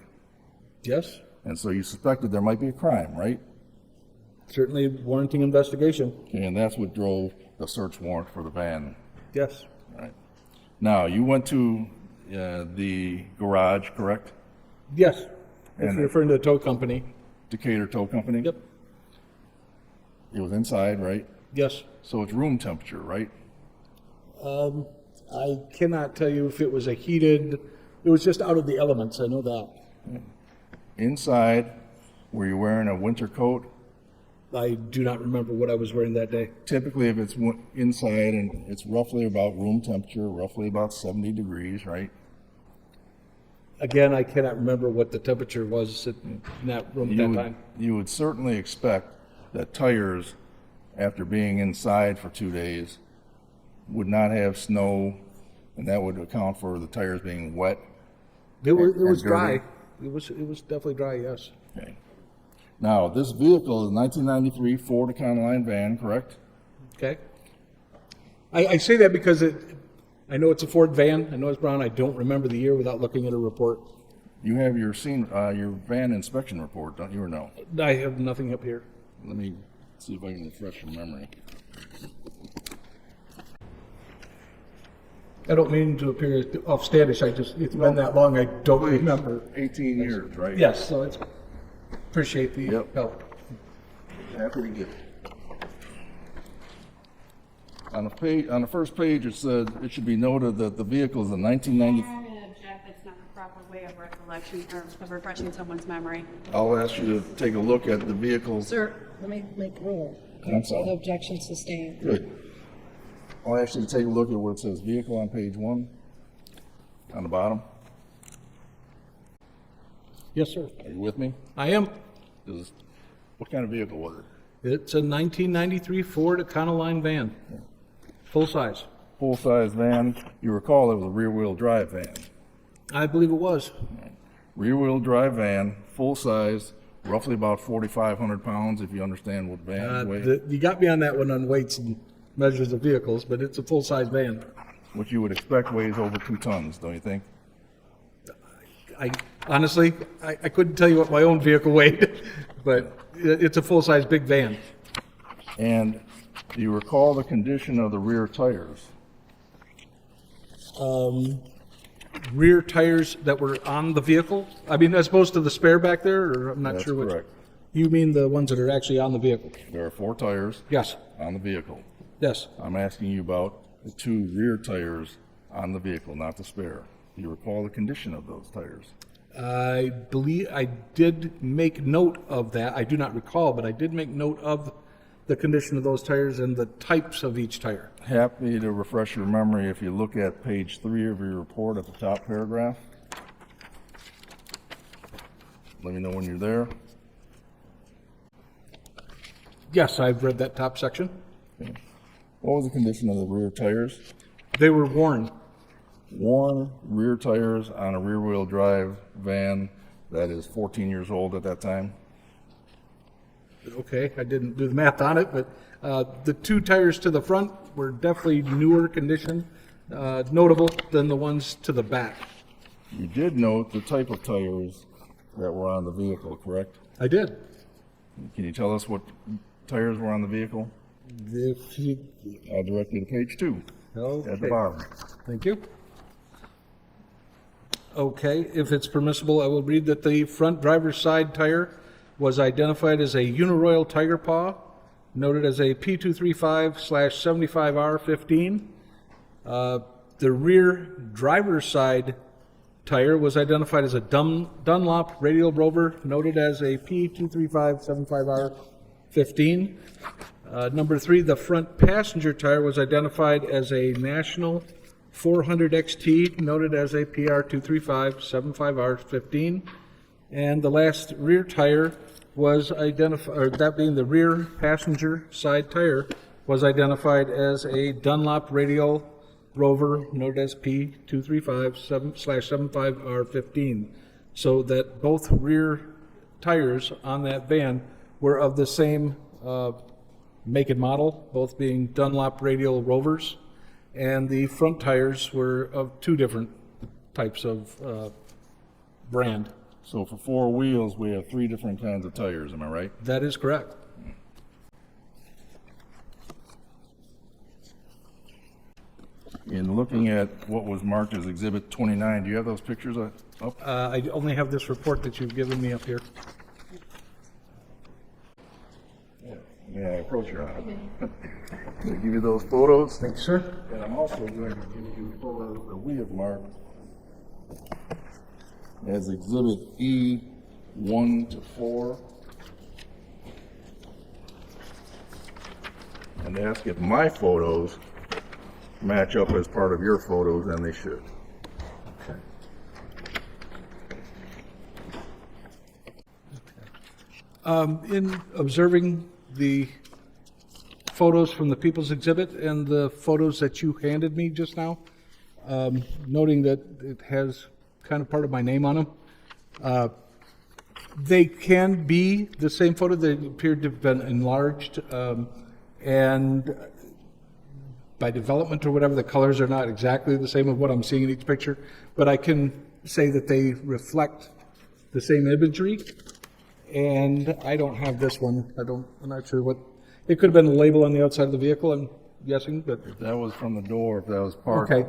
Yes, And so you suspected there might be a crime, right? certainly warranting investigation. Okay, and that's what drove the search warrant for the van. Yes, Right. Now, you went to the garage, correct? yes. If And- you're referring to the tow company. Decatur Tow Company? Yep, It was inside, right? yes. So it's room temperature, right? I cannot tell you if it was it was just out of the elements, I know that. Inside, were you wearing a winter coat? I do not remember what I was wearing that day. Typically, if it's inside and it's roughly about room temperature, roughly about 70 degrees, right? Again, I cannot remember what the temperature was in that room at that time. You would certainly expect that tires, after being inside for 2 days, would not have snow, and that would account for the tires being wet. It was dirty. dry. It was definitely dry, yes. Okay. Now, this vehicle is a 1993 Ford Econoline van, correct? Okay. I say that because I know it's a Ford van. I know it's brown. I don't remember the year without looking at a report. You have your van inspection report, don't you, or no? I have nothing up here. Let me see if I can refresh your memory. I don't mean to appear offstandish. It's been that long. I don't remember. 18 years, right? Yes, so it's appreciate the Yep. help. Happy to get it. On the first page, it said, it should be noted that the vehicle is a 1990. I'm going to object, that's not the proper way of recollection, or of refreshing someone's memory. I'll ask you to take a look at the vehicles. Sir, let me make rule. I'm sorry. No objection sustained. Good. I'll ask you to take a look at where it says vehicle on page 1, on the bottom. Yes, sir. Are you with me? I am. What kind of vehicle was it? It's a 1993 Ford Econoline van, full size. Full-size van. You recall it was a rear-wheel drive van. I believe it was. Rear-wheel drive van, full-size, roughly about 4,500 pounds, if you understand what vans weigh. You got me on that one on weights and measures of vehicles, but it's a full size van. What you would expect weighs over 2 tons, don't you think? I honestly, I couldn't tell you what my own vehicle weighed, but it's a full size big van. And do you recall the condition of the rear tires? Rear tires that were on the vehicle? I mean, as opposed to the spare back there, or I'm not That's sure which. correct. You mean the ones that are actually on the vehicle? There are 4 tires Yes, on the vehicle. yes. I'm asking you about the 2 rear tires on the vehicle, not the spare. Do you recall the condition of those tires? I believe I did make note of that. I do not recall, but I did make note of the condition of those tires and the types of each tire. Happy to refresh your memory if you look at page 3 of your report at the top paragraph. Let me know when you're there. Yes, I've read that top section. Okay. What was the condition of the rear tires? They were worn. Worn rear tires on a rear-wheel drive van that is 14 years old at that time. Okay, I didn't do the math on it, but the 2 tires to the front were definitely newer condition, notable than the ones to the back. You did note the type of tires that were on the vehicle, correct? I did. Can you tell us what tires were on the vehicle? If you, I'll direct you to page 2 at the bottom. Thank you. Okay, if it's permissible, I will read that the front driver's side tire was identified as a Uniroyal Tiger Paw, noted as a P235/75R15. The rear driver's side tire was identified as a Dunlop Radial Rover, noted as a P235/75R15. Number 3, the front passenger tire was identified as a National 400 XT, noted as a PR235/75R15. And the last rear tire was identified, or that being the rear passenger side tire, was identified as a Dunlop Radial Rover, noted as P235/75R15. So that both rear tires on that van were of the same make and model, both being Dunlop Radial Rovers, and the front tires were of 2 different types of brand. So for 4 wheels, we have 3 different kinds of tires, am I right? That is correct. In looking at what was marked as Exhibit 29, do you have those pictures up? I only have this report that you've given me up here. Yeah, approach your honor. They give you those photos? Thank you, sir. And I'm also going to give you photos that we have marked as Exhibit E 1 to 4. and ask if my photos match up as part of your photos, and they should. In observing the photos from the People's Exhibit and the photos that you handed me just now, noting that it has kind of part of my name on them, they can be the same photo. They appear to have been enlarged, and by development or whatever, the colors are not exactly the same of what I'm seeing in each picture, but I can say that they reflect the same imagery. And I don't have this one. I'm not sure what, it could have been the label on the outside of the vehicle, I'm guessing, but, If that was from the door, if that was part. okay.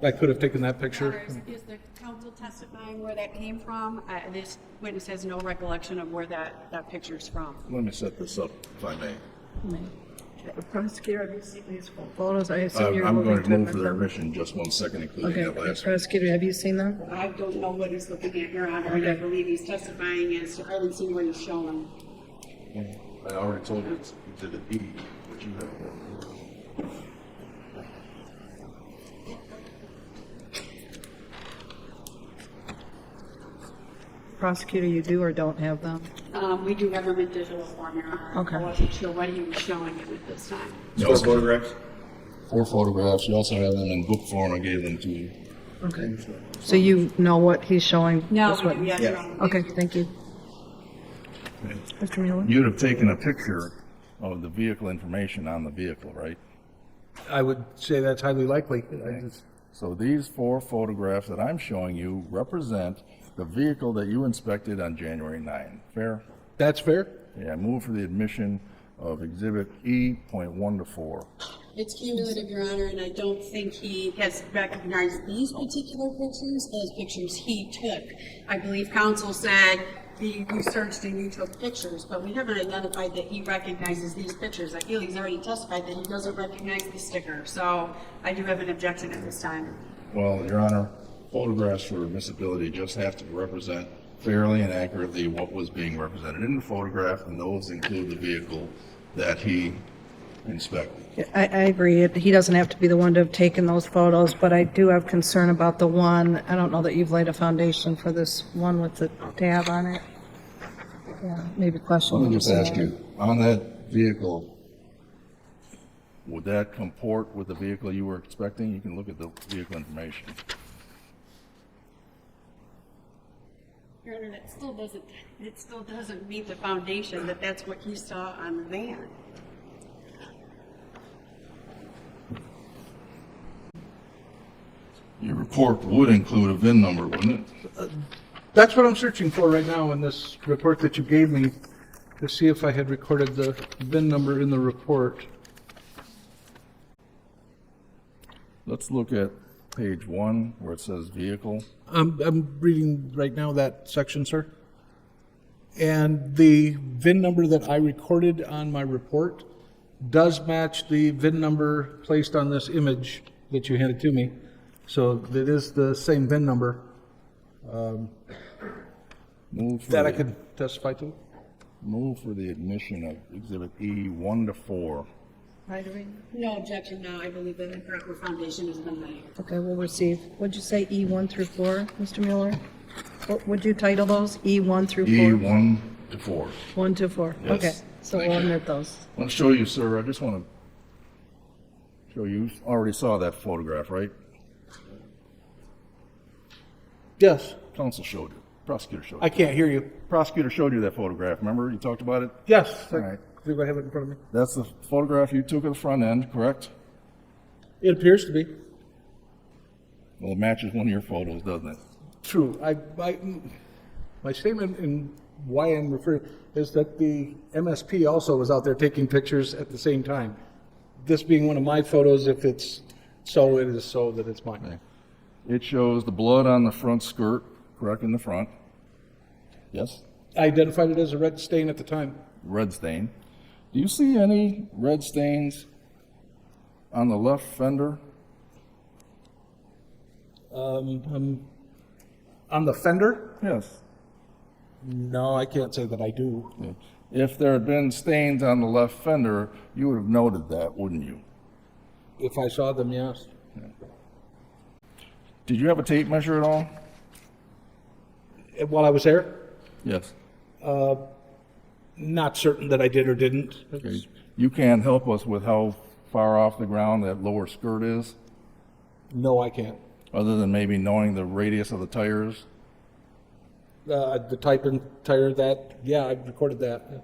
I could have taken that picture. Is the counsel testifying where that came from? This witness has no recollection of where that picture's from. Let me set this up, if I may. Prosecutor, have you seen these photos? I assume you're I'm going moving to move for them. their admission just 1 second, including Okay, that last one. prosecutor, have you seen them? I don't know what he's looking at, Your Honor, and I believe he's testifying as to, I haven't seen what he's showing. I already told you it's Exhibit E, which you have. Prosecutor, you do or don't have them? We do have them in digital form, Your Honor. Okay. I wasn't sure what he was showing you at this time. Four photographs? 4 photographs. You also have them in book form. I gave them to you. Okay. So you know what he's showing? No, this witness? yes, Your Honor. Okay, thank you. Mr. Mueller? You'd have taken a picture of the vehicle information on the vehicle, right? I would say that's highly likely. So these 4 photographs that I'm showing you represent the vehicle that you inspected on January 9. Fair? That's fair? Yeah, move for the admission of Exhibit E.1 to 4. It's cumulative, Your Honor, and I don't think he has recognized these particular pictures as pictures he took. I believe counsel said you searched and you took pictures, but we haven't identified that he recognizes these pictures. I feel he's already testified that he doesn't recognize the sticker, so I do have an objection at this time. Well, Your Honor, photographs for admissibility just have to represent fairly and accurately what was being represented in the photograph, and those include the vehicle that he inspected. I agree. He doesn't have to be the one to have taken those photos, but I do have concern about the one, I don't know that you've laid a foundation for this one with the tab on it. Yeah, maybe question. Let me just ask you, on that vehicle, would that comport with the vehicle you were expecting? You can look at the vehicle information. Your Honor, it still doesn't meet the foundation that that's what he saw on the van. Your report would include a VIN number, wouldn't it? That's what I'm searching for right now in this report that you gave me, to see if I had recorded the VIN number in the report. Let's look at page 1 where it says vehicle. I'm reading right now that section, sir. And the VIN number that I recorded on my report does match the VIN number placed on this image that you handed to me. So it is the same VIN number Move for that I the- could testify to. Move for the admission of Exhibit E.1 to 4. Right, Irene? No objection now. I believe that the proper foundation has been laid. Okay, we'll receive. What'd you say, E1 through 4, Mr. Mueller? What would you title those? E1 through 4? E.1 to 4. 1 to 4. Yes. Okay, so Thank we'll you. admit those. I want to show you, sir, I just want to show you, already saw that photograph, right? Yes, Counsel showed you. Prosecutor showed I you. can't hear you. Prosecutor showed you that photograph. Remember, you talked about it? Yes, All right. I think I have it in front of me. That's the photograph you took of the front end, correct? It appears to be. Well, it matches one of your photos, doesn't it? True. My statement in why I'm referring is that the MSP also was out there taking pictures at the same time. This being one of my photos, if it's so, it is so that it's mine. It shows the blood on the front skirt, correct, in the front. Yes? I identified it as a red stain at the time. Red stain. Do you see any red stains on the left fender? On the fender? Yes. No, I can't say that I do. Yeah. If there had been stains on the left fender, you would have noted that, wouldn't you? If I saw them, yes. Did you have a tape measure at all? While I was there, Yes. not certain that I did or didn't. Okay. You can't help us with how far off the ground that lower skirt is, No, I can't. other than maybe knowing the radius of the tires? The type and tire that, yeah, I recorded that.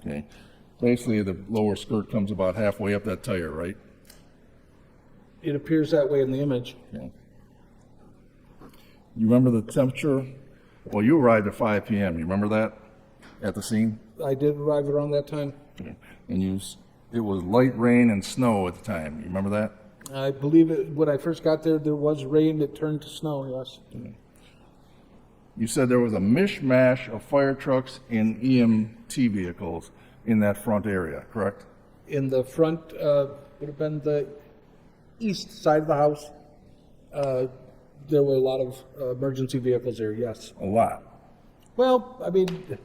Okay. Basically, the lower skirt comes about halfway up that tire, right? It appears that way in the image. Okay. You remember the temperature? Well, you arrived at 5 p.m. You remember that at the scene? I did arrive around that time. Okay. And it was light rain and snow at the time. You remember that? I believe when I first got there, there was rain that turned to snow, yes. You said there was a mishmash of fire trucks and EMT vehicles in that front area, correct? In the front, would have been the east side of the house. There were a lot of emergency vehicles there, yes. A lot. Well, I mean,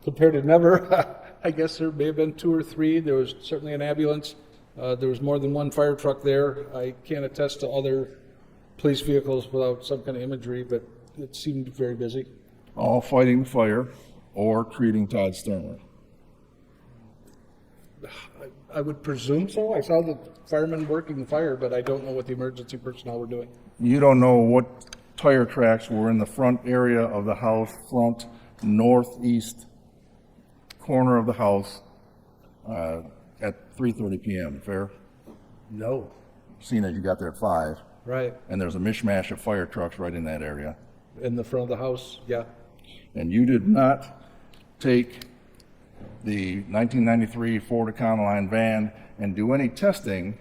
compared to never, I guess there may have been 2 or 3. There was certainly an ambulance. There was more than one fire truck there. I can't attest to other police vehicles without some kind of imagery, but it seemed very busy. All fighting the fire or treating Todd Stermer. I would presume so. I saw the firemen working the fire, but I don't know what the emergency personnel were doing. You don't know what tire tracks were in the front area of the house, front northeast corner of the house at 3:30 p.m., fair? No. Seeing as you got there at 5, Right. and there's a mishmash of fire trucks right in that area. In the front of the house, yeah. And you did not take the 1993 Ford Econoline van and do any testing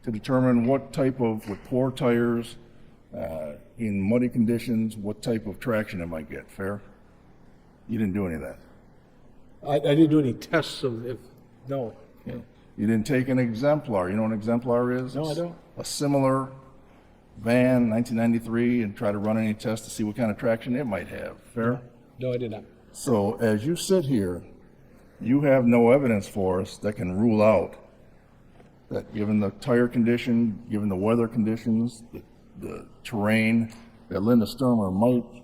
to determine what type of, with poor tires, in muddy conditions, what type of traction it might get, fair? You didn't do any of that. I didn't do any tests no. Okay. You didn't take an exemplar. You know what an exemplar is? No, I don't. A similar van, 1993, and try to run any tests to see what kind of traction it might have, fair? No, I did not. So as you sit here, you have no evidence for us that can rule out that given the tire condition, given the weather conditions, the terrain, that Linda Stermer might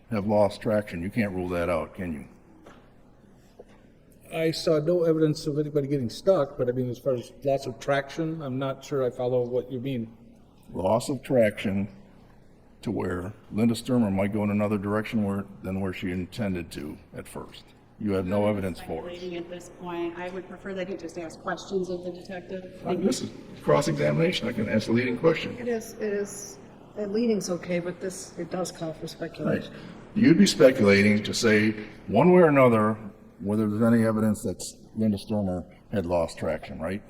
have lost traction. You can't rule that out, can you? I saw no evidence of anybody getting stuck, but I mean, as far as loss of traction, I'm not sure I follow what you mean. Loss of traction to where Linda Stermer might go in another direction than where she intended to at first. You have no evidence for it. Speculating at this point, I would prefer that you just ask questions of the detective. This is cross-examination. I can ask a leading question. It is, the leading's okay, but it does call for Right. speculation. You'd be speculating to say, one way or another, whether there's any evidence that Linda Stermer had lost traction, right?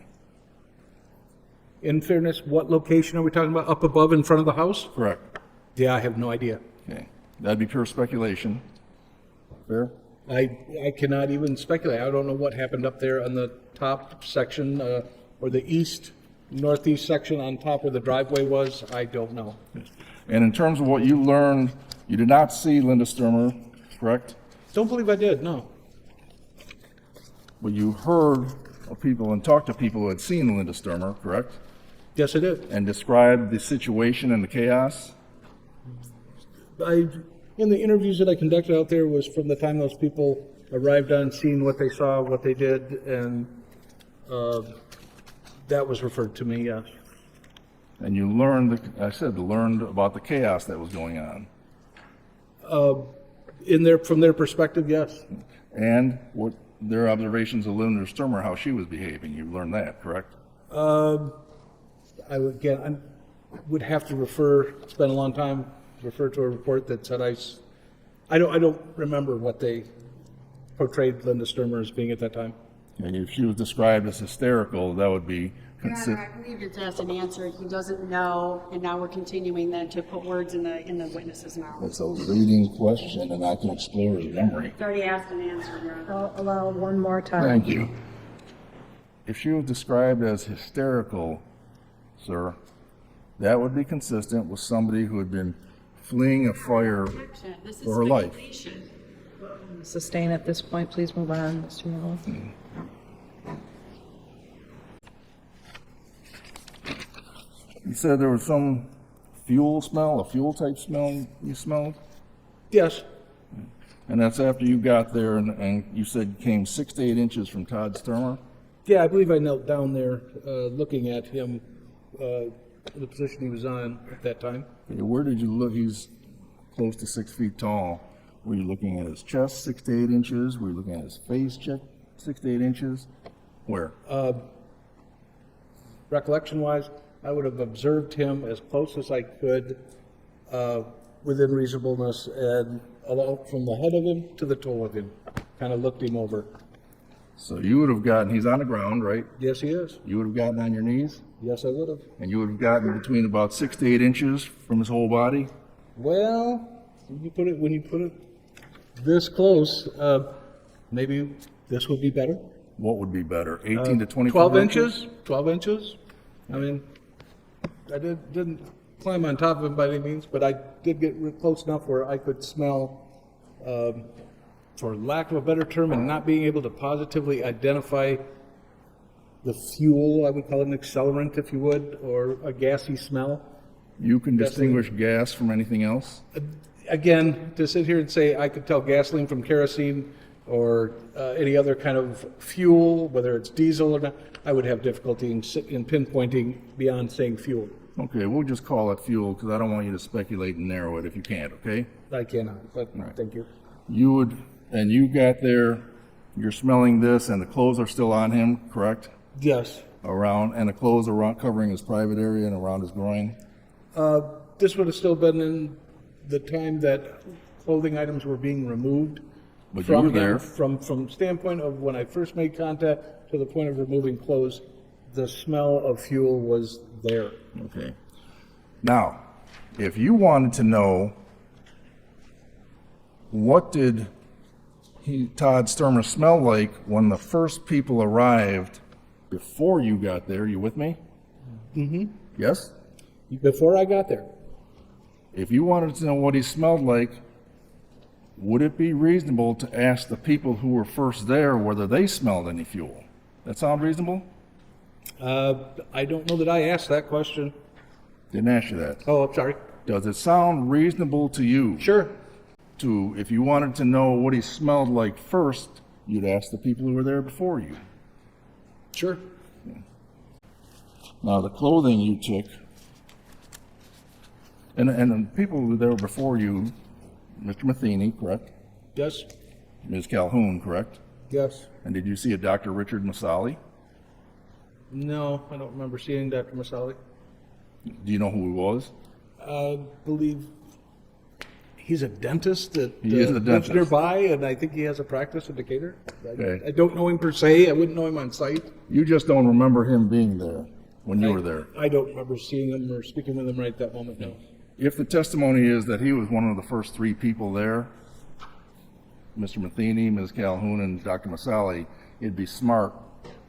In fairness, what location are we talking about? Up above in front of the house? Correct. Yeah, I have no idea. Okay. That'd be pure speculation. Fair? I cannot even speculate. I don't know what happened up there on the top section, or the northeast section on top where the driveway was. I don't know. And in terms of what you learned, you did not see Linda Stermer, correct? Don't believe I did, no. But you heard of people and talked to people who had seen Linda Stermer, correct? Yes, I did. And described the situation and the chaos? In the interviews that I conducted out there was from the time those people arrived on scene, what they saw, what they did, and that was referred to me, yes. And you learned about the chaos that was going on. From their perspective, yes. And what their observations of Linda Stermer, how she was behaving. You learned that, correct? I would have to spend a long time, refer to a report that said I don't remember what they portrayed Linda Stermer as being at that time. And if she was described as hysterical, that would be Your Honor, I believe it's asked and answered. He doesn't know, and now we're continuing then to put words in the witness's mouth. It's a leading question, and I can explore his memory. It's already asked and answered, Your Honor. I'll allow one more time. Thank you. If she was described as hysterical, sir, that would be consistent with somebody who had been fleeing a fire This is for her life. speculation. sustain at this point. Please move on, Mr. Miller. You said there was some fuel smell, a fuel type smell you smelled? Yes. And that's after you got there and you said you came 6 to 8 inches from Todd Stermer? Yeah, I believe I knelt down there looking at him, the position he was on at that time. Okay, where did you look? He's close to 6 feet tall. Were you looking at his chest 6 to 8 inches? Were you looking at his face 6 to 8 inches? Where? Recollection-wise, I would have observed him as close as I could within reasonableness and from the head of him to the toe of him. Kind of looked him over. So you would have gotten, he's on the ground, right? Yes, he is. You would have gotten on your knees? Yes, I would have. And you would have gotten between about 6 to 8 inches from his whole body? Well, when you put it this close, maybe this would be better. What would be better, 18 to 24 12 inches? 12 inches? I mean, I didn't climb on top of him by any means, but I did get close enough where I could smell, for lack of a better term, and not being able to positively identify the fuel, I would call it an accelerant, if you would, or a gassy smell. You can distinguish gas from anything else? Again, to sit here and say I could tell gasoline from kerosene or any other kind of fuel, whether it's diesel or not, I would have difficulty in pinpointing beyond saying fuel. Okay, we'll just call it fuel because I don't want you to speculate and narrow it if you can't, okay? I cannot, but Right. thank you. And you got there, you're smelling this and the clothes are still on him, correct? Yes. And the clothes are covering his private area and around his groin? This would have still been in the time that clothing items were being removed. But you were there. From standpoint of when I first made contact to the point of removing clothes, the smell of fuel was there. Okay. Now, if you wanted to know what did Todd Stermer smell like when the first people arrived before you got there, you with me? Mm-hmm. Yes? Before I got there. If you wanted to know what he smelled like, would it be reasonable to ask the people who were first there whether they smelled any fuel? That sound reasonable? I don't know that I asked that question. Didn't ask you that. Oh, I'm sorry. Does it sound reasonable to you? Sure. If you wanted to know what he smelled like first, you'd ask the people who were there before you. Sure. Now, the clothing you took, and the people who were there before you, Mr. Matheny, correct? Yes. Ms. Calhoun, correct? Yes. And did you see a Dr. Richard Masali? No, I don't remember seeing Dr. Masali. Do you know who he was? I believe he's a dentist that He is a lives dentist. nearby, and I think he has a practice in Decatur. Okay. I don't know him per se. I wouldn't know him on site. You just don't remember him being there when you were there. I don't remember seeing him or speaking with him right that moment, no. If the testimony is that he was one of the first three people there, Mr. Matheny, Ms. Calhoun, and Dr. Masali, it'd be smart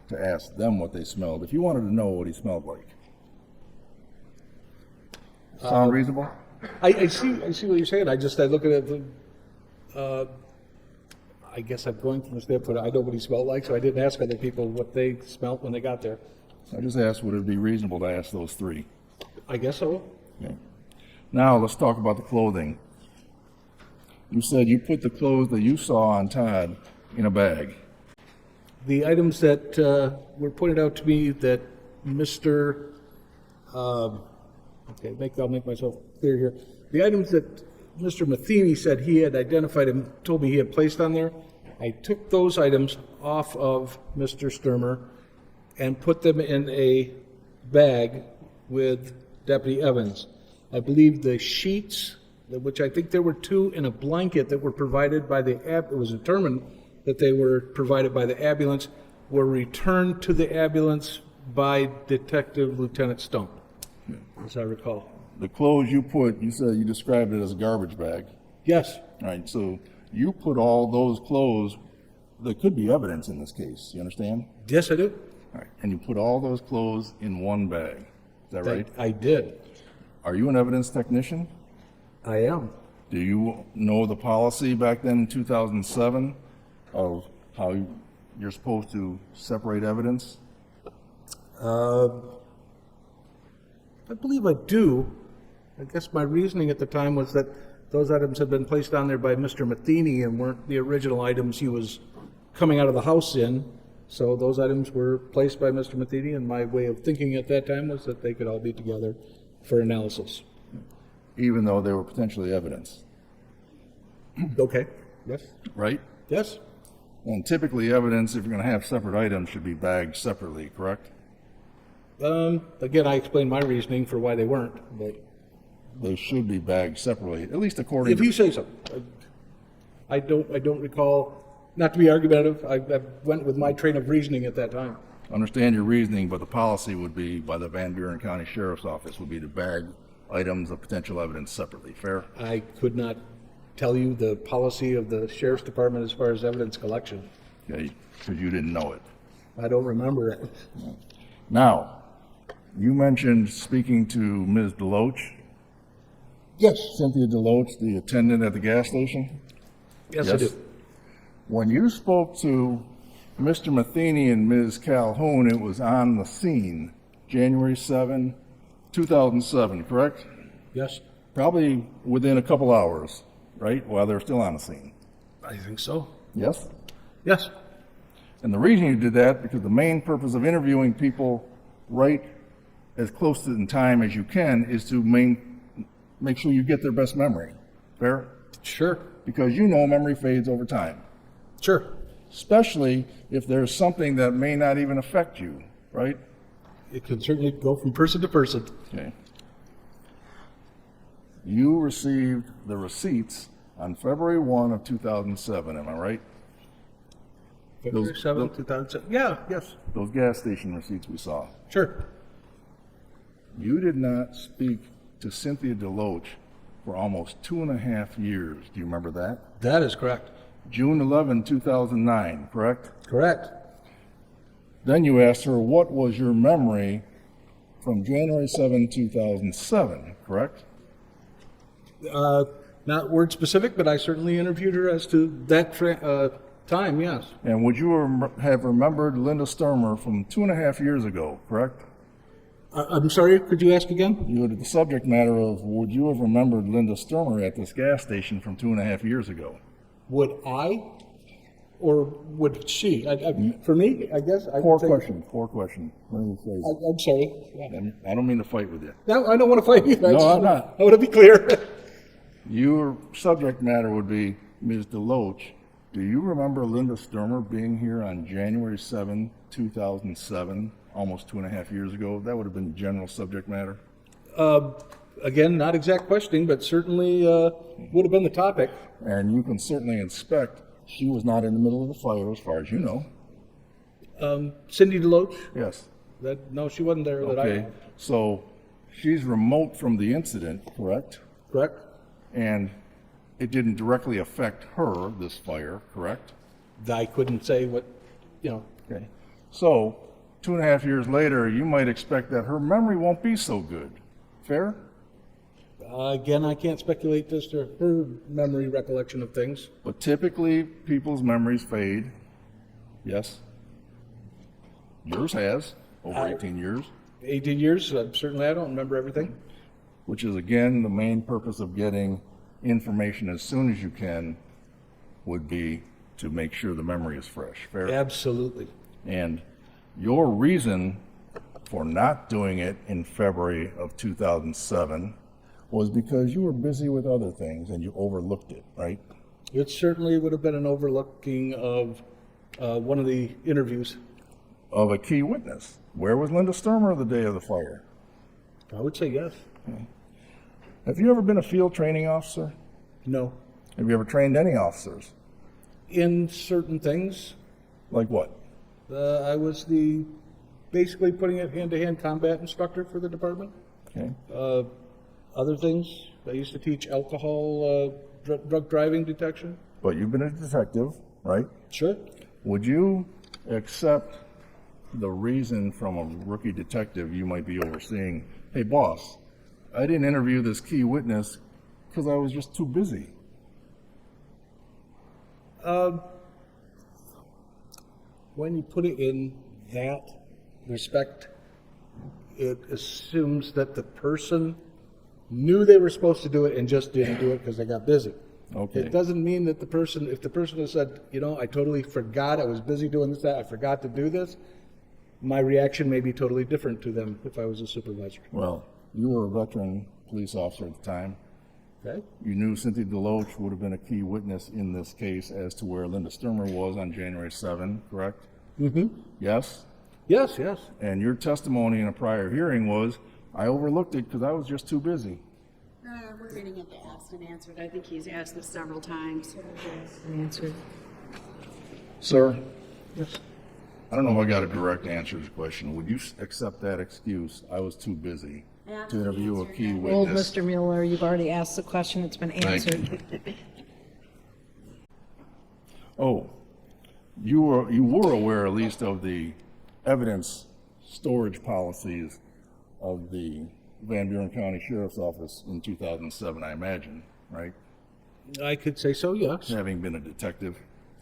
to ask them what they smelled if you wanted to know what he smelled like. Sound reasonable? I see what you're saying. I look at it, I guess I'm going from the standpoint, I know what he smelled like, so I didn't ask other people what they smelled when they got there. I just asked would it be reasonable to ask those three. I guess so. Okay. Now let's talk about the clothing. You said you put the clothes that you saw on Todd in a bag. The items that were pointed out to me that Mr. I'll make myself clear here. The items that Mr. Matheny said he had identified and told me he had placed on there, I took those items off of Mr. Stermer and put them in a bag with Deputy Evans. I believe the sheets, which I think there were two, and a blanket that were provided by it was determined that they were provided by the ambulance, were returned to the ambulance by Detective Lieutenant Stump, as I recall. The clothes you put, you said you described it as a garbage bag. Yes. All right, so you put all those clothes, there could be evidence in this case, you understand? Yes, I do. All right, and you put all those clothes in one bag, is that right? I did. Are you an evidence technician? I am. Do you know the policy back then in 2007 of how you're supposed to separate evidence? I believe I do. I guess my reasoning at the time was that those items had been placed on there by Mr. Matheny and weren't the original items he was coming out of the house in. So those items were placed by Mr. Matheny, and my way of thinking at that time was that they could all be together for analysis. Even though they were potentially evidence, Okay. Yes. right? Yes. And typically evidence, if you're going to have separate items, should be bagged separately, correct? Again, I explained my reasoning for why they weren't, but They should be bagged separately, at least according if to... you say so. I don't recall, not to be argumentative, I went with my train of reasoning at that time. Understand your reasoning, but the policy would be, by the Van Buren County Sheriff's Office, would be to bag items of potential evidence separately. Fair? I could not tell you the policy of the sheriff's department as far as evidence collection. Okay, because you didn't know it. I don't remember it. Now, you mentioned speaking to Ms. Deloach, Yes. Cynthia Deloach, the attendant at the gas station. Yes, I do. When you spoke to Mr. Matheny and Ms. Calhoun, it was on the scene, January 7, 2007, correct? Yes, Probably within a couple hours, right, while they're still on the scene. I think so. Yes? Yes. And the reason you did that, because the main purpose of interviewing people right as close to in time as you can is to make sure you get their best memory. Fair? Sure. Because you know memory fades over time, Sure. especially if there's something that may not even affect you, right? It can certainly go from person to person. Okay. You received the receipts on February 1 of 2007, am I right? February 7th, 2007. Yeah, yes. Those gas station receipts we saw. Sure. You did not speak to Cynthia Deloach for almost 2.5 years. Do you remember that? That is correct. June 11, 2009, correct? Correct. Then you asked her, what was your memory from January 7, 2007, correct? Not word specific, but I certainly interviewed her as to that time, yes. And would you have remembered Linda Stermer from 2.5 years ago, correct? I'm sorry, could you ask again? You had the subject matter of, would you have remembered Linda Stermer at this gas station from 2.5 years ago? Would I? Or would she? For me, I guess. Poor question. Let me phrase it. I'm sorry. And I don't mean to fight with you. No, I don't want to fight you. No, I'm not. I want to be clear. Your subject matter would be, Ms. Deloach, do you remember Linda Stermer being here on January 7, 2007, almost 2.5 years ago? That would have been general subject matter. Again, not exact questioning, but certainly would have been the topic. And you can certainly inspect she was not in the middle of the fire, as far as you know. Cindy Deloach? Yes. No, she wasn't there that I Okay. know. So she's remote from the incident, correct? Correct? And it didn't directly affect her, this fire, correct? I couldn't say what, Okay. So 2.5 years later, you might expect that her memory won't be so good. Fair? Again, I can't speculate as to her memory recollection of things. But typically, people's memories fade. Yes? Yours has, over 18 years, 18 years, certainly I don't remember everything. which is, again, the main purpose of getting information as soon as you can would be to make sure the memory is fresh. Fair? Absolutely. And your reason for not doing it in February of 2007 was because you were busy with other things and you overlooked it, right? It certainly would have been an overlooking of one of the interviews. Of a key witness. Where was Linda Stermer the day of the fire? I would say yes. Have you ever been a field training officer? No. Have you ever trained any officers? In certain things, Like what? I was basically putting it hand-to-hand combat instructor for the department. Okay. Other things, I used to teach alcohol, drug driving detection. But you've been a detective, right? Sure. Would you accept the reason from a rookie detective you might be overseeing, hey boss, I didn't interview this key witness Because I was just too busy. When you put it in that respect, it assumes that the person knew they were supposed to do it and just didn't do it because they got busy. Okay. It doesn't mean that the person, if the person has said, you know, I totally forgot, I was busy doing this, that, I forgot to do this, my reaction may be totally different to them if I was a supervisor. Well, you were a veteran police officer at the time. Okay? You knew Cynthia DeLoach would have been a key witness in this case as to where Linda Stermer was on January 7, correct? Mm-hmm. Yes? Yes, yes. And your testimony in a prior hearing was, I overlooked it because I was just too busy. We're getting it asked and answered. I think he's asked this several times. Answered. Sir, Yes. I don't know if I got a direct answer to the question. Would you accept that excuse, I was too busy, to interview a key Old witness? Mr. Mueller, you've already asked the question, it's been Thank you. answered. Oh, you were aware at least of the evidence storage policies of the Van Buren County Sheriff's Office in 2007, I imagine, right? I could say so, yes. Having been a detective,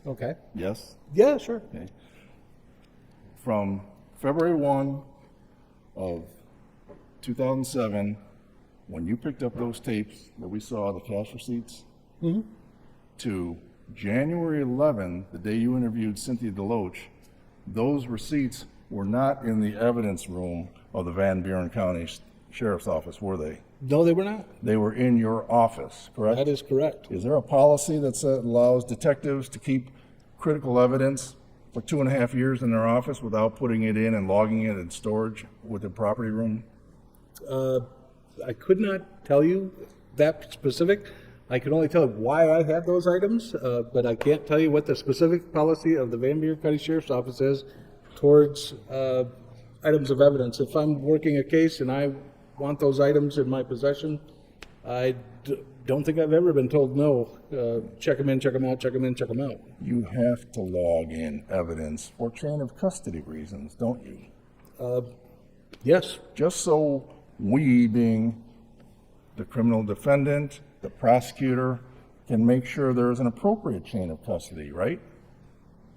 Okay. yes? Yeah, sure. Okay. From February 1 of 2007, when you picked up those tapes that we saw, the cash receipts, to January 11, the day you interviewed Cynthia DeLoach, those receipts were not in the evidence room of the Van Buren County Sheriff's Office, were they? No, they were not. They were in your office, correct? That is correct. Is there a policy that allows detectives to keep critical evidence for 2.5 years in their office without putting it in and logging it in storage with the property room? I could not tell you that specific. I can only tell you why I had those items, but I can't tell you what the specific policy of the Van Buren County Sheriff's Office is towards items of evidence. If I'm working a case and I want those items in my possession, I don't think I've ever been told no. Check them in, check them out, check them in, check them out. You have to log in evidence for chain of custody reasons, don't you? Yes, Just so we, being the criminal defendant, the prosecutor, can make sure there's an appropriate chain of custody, right?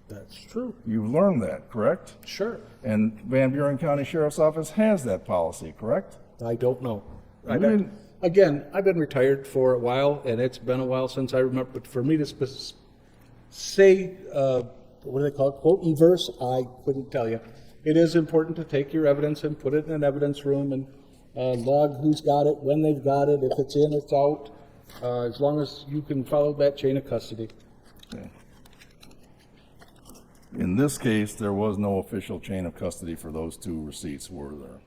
that's true. You've learned that, correct? Sure. And Van Buren County Sheriff's Office has that policy, correct? I don't know. You didn't- Again, I've been retired for a while, and it's been a while since I remember, but for me to say, what do they call it, quote and verse, I couldn't tell you. It is important to take your evidence and put it in an evidence room and log who's got it, when they've got it, if it's in, it's out, as long as you can follow that chain of custody. Okay. In this case, there was no official chain of custody for those two receipts, were there?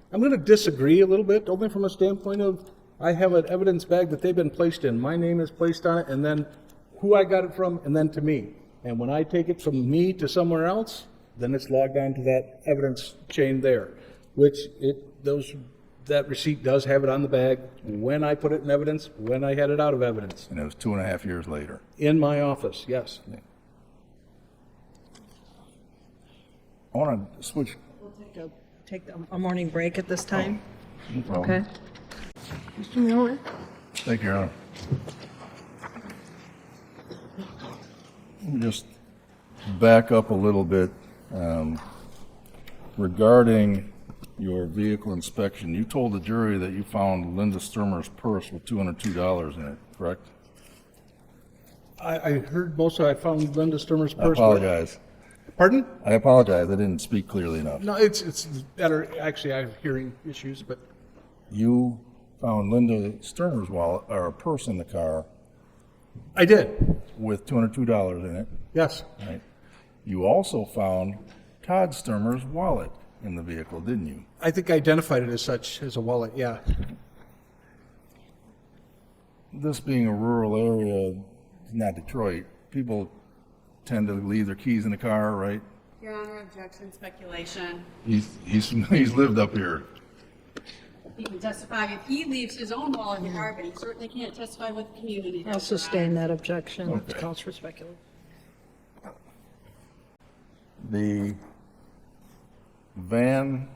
I'm going to disagree a little bit, only from a standpoint of, I have an evidence bag that they've been placed in. My name is placed on it, and then who I got it from, and then to me. And when I take it from me to somewhere else, then it's logged on to that evidence chain there, which that receipt does have it on the bag when I put it in evidence, when I had it out of evidence. And it was 2.5 years later. In my office, yes. I want to switch. Take a morning break at this time, No problem. okay? Mr. Mueller? Thank you, Your Honor. Let me just back up a little bit. Regarding your vehicle inspection, you told the jury that you found Linda Stermer's purse with $202 in it, correct? I heard most of, I found Linda Stermer's I purse. apologize. Pardon? I apologize. I didn't speak clearly enough. No, it's better, actually, I have hearing issues, but You found Linda Stermer's wallet or purse in the car I did, with $202 in it, yes. right? You also found Todd Stermer's wallet in the vehicle, didn't you? I think I identified it as such, as a wallet, yeah. This being a rural area, not Detroit, people tend to leave their keys in the car, right? Your Honor, objection, speculation. He's lived up here. He can testify if he leaves his own wallet in the car, but he certainly can't testify what the community does. I'll sustain that objection. It Okay. calls for speculation. The van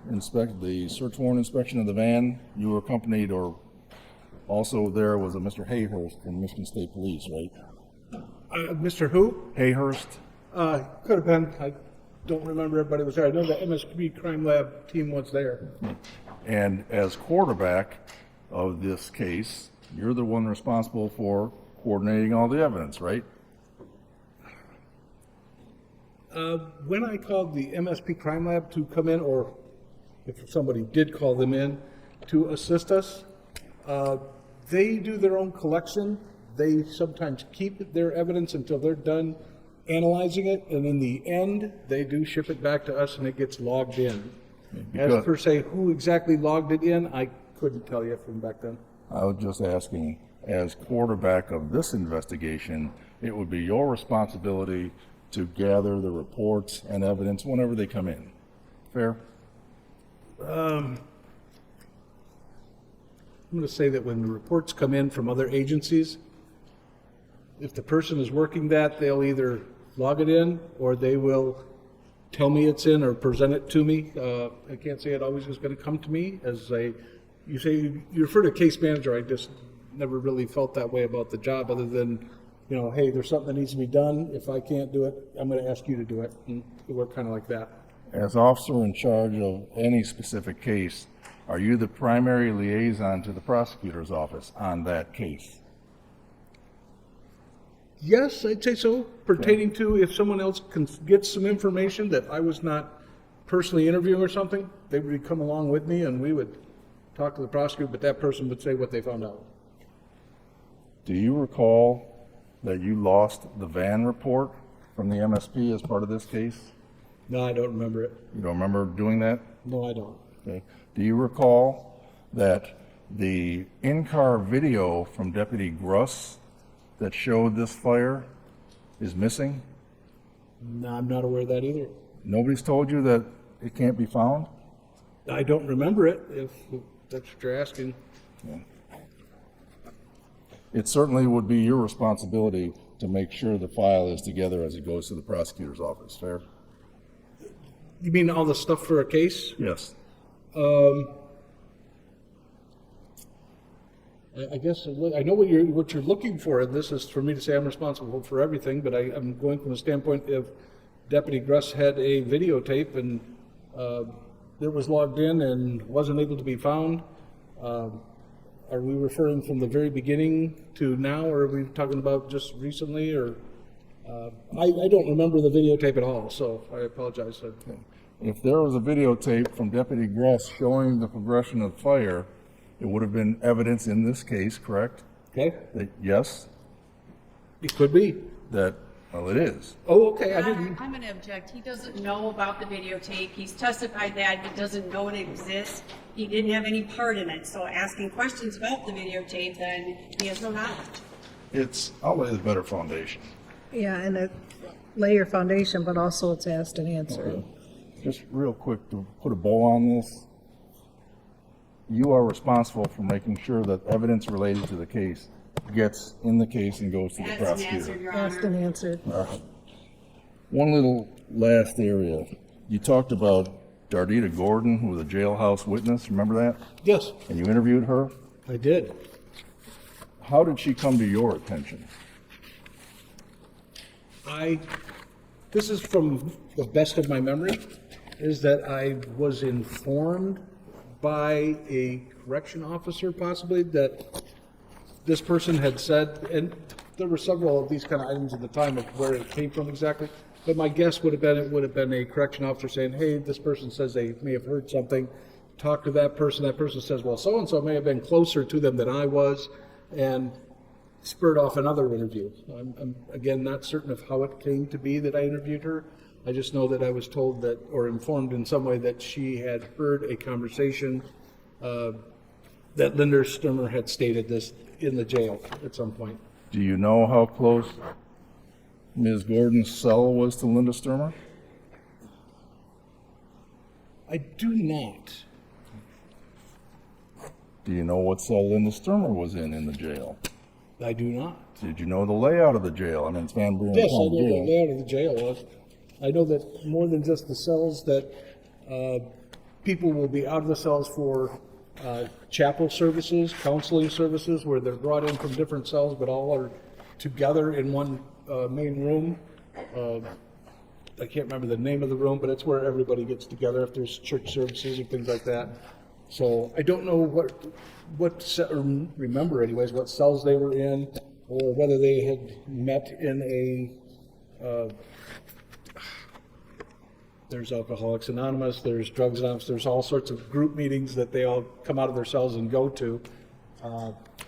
the search warrant inspection of the van, you were accompanied, or also there was a Mr. Hayhurst from Michigan State Police, right? Mr. Who? Hayhurst? Could have been. I don't remember everybody was there. I know the MSP Crime Lab team was there. And as quarterback of this case, you're the one responsible for coordinating all the evidence, right? When I called the MSP Crime Lab to come in, or if somebody did call them in to assist us, they do their own collection. They sometimes keep their evidence until they're done analyzing it, and in the end, they do ship it back to us and it gets logged in. As per se, who exactly logged it in, I couldn't tell you from back then. I was just asking, as quarterback of this investigation, it would be your responsibility to gather the reports and evidence whenever they come in. Fair? I'm going to say that when the reports come in from other agencies, if the person is working that, they'll either log it in or they will tell me it's in or present it to me. I can't say it always is going to come to me as you say, you refer to case manager. I just never really felt that way about the job, other than, you know, hey, there's something that needs to be done. If I can't do it, I'm going to ask you to do it. And we're kind of like that. As officer in charge of any specific case, are you the primary liaison to the prosecutor's office on that case? Yes, I'd say so, pertaining to if someone else can get some information that I was not personally interviewing or something, they would come along with me and we would talk to the prosecutor, but that person would say what they found out. Do you recall that you lost the van report from the MSP as part of this case? No, I don't remember it. You don't remember doing that? No, I don't. Okay. Do you recall that the in-car video from Deputy Gruss that showed this fire is missing? No, I'm not aware of that either. Nobody's told you that it can't be found? I don't remember it, if that's what you're asking. Yeah. It certainly would be your responsibility to make sure the file is together as it goes to the prosecutor's office. Fair? You mean all the stuff for a case? Yes. I guess I know what you're looking for, and this is for me to say I'm responsible for everything, but I'm going from the standpoint if Deputy Gruss had a videotape and it was logged in and wasn't able to be found. Are we referring from the very beginning to now, or are we talking about just recently? Or I don't remember the videotape at all, so I apologize. If there was a videotape from Deputy Gruss showing the progression of fire, it would have been evidence in this case, correct? Okay, That yes, it could be. that, well, it is. Oh, okay, I didn't. I'm going to object. He doesn't know about the videotape. He's testified that he doesn't know it exists. He didn't have any part in it. So asking questions about the videotape, then he has no knowledge. I'll lay the better foundation. Yeah, and it lay your foundation, but also it's asked and answered. Just real quick to put a bow on this, you are responsible for making sure that evidence related to the case gets in the case and goes to the Asked and answered, prosecutor. Your Asked Honor. and answered. One little last area. You talked about Dardita Gordon, who was a jailhouse witness. Remember that? Yes, And you interviewed her. I did. How did she come to your attention? This is from the best of my memory, is that I was informed by a correction officer possibly that this person had said, and there were several of these kind of items at the time of where it came from exactly, but my guess would have been it would have been a correction officer saying, hey, this person says they may have heard something, talk to that person says, well, so-and-so may have been closer to them than I was, and spurred off another interview. I'm again not certain of how it came to be that I interviewed her. I just know that I was told that, or informed in some way, that she had heard a conversation that Linda Stermer had stated this in the jail at some point. Do you know how close Ms. Gordon's cell was to Linda Stermer? I do not. Do you know what cell Linda Stermer was in the jail? I do not. Did you know the layout of the jail? I mean, it's Van Buren Yes, I County know the Jail. layout of the jail was. I know that more than just the cells that people will be out of the cells for chapel services, counseling services, where they're brought in from different cells, but all are together in one main room. I can't remember the name of the room, but it's where everybody gets together if there's church services and things like that. So I don't know or remember anyways, what cells they were in, or whether they had met in a, there's Alcoholics Anonymous, there's Drugs Anonymous, there's all sorts of group meetings that they all come out of their cells and go to.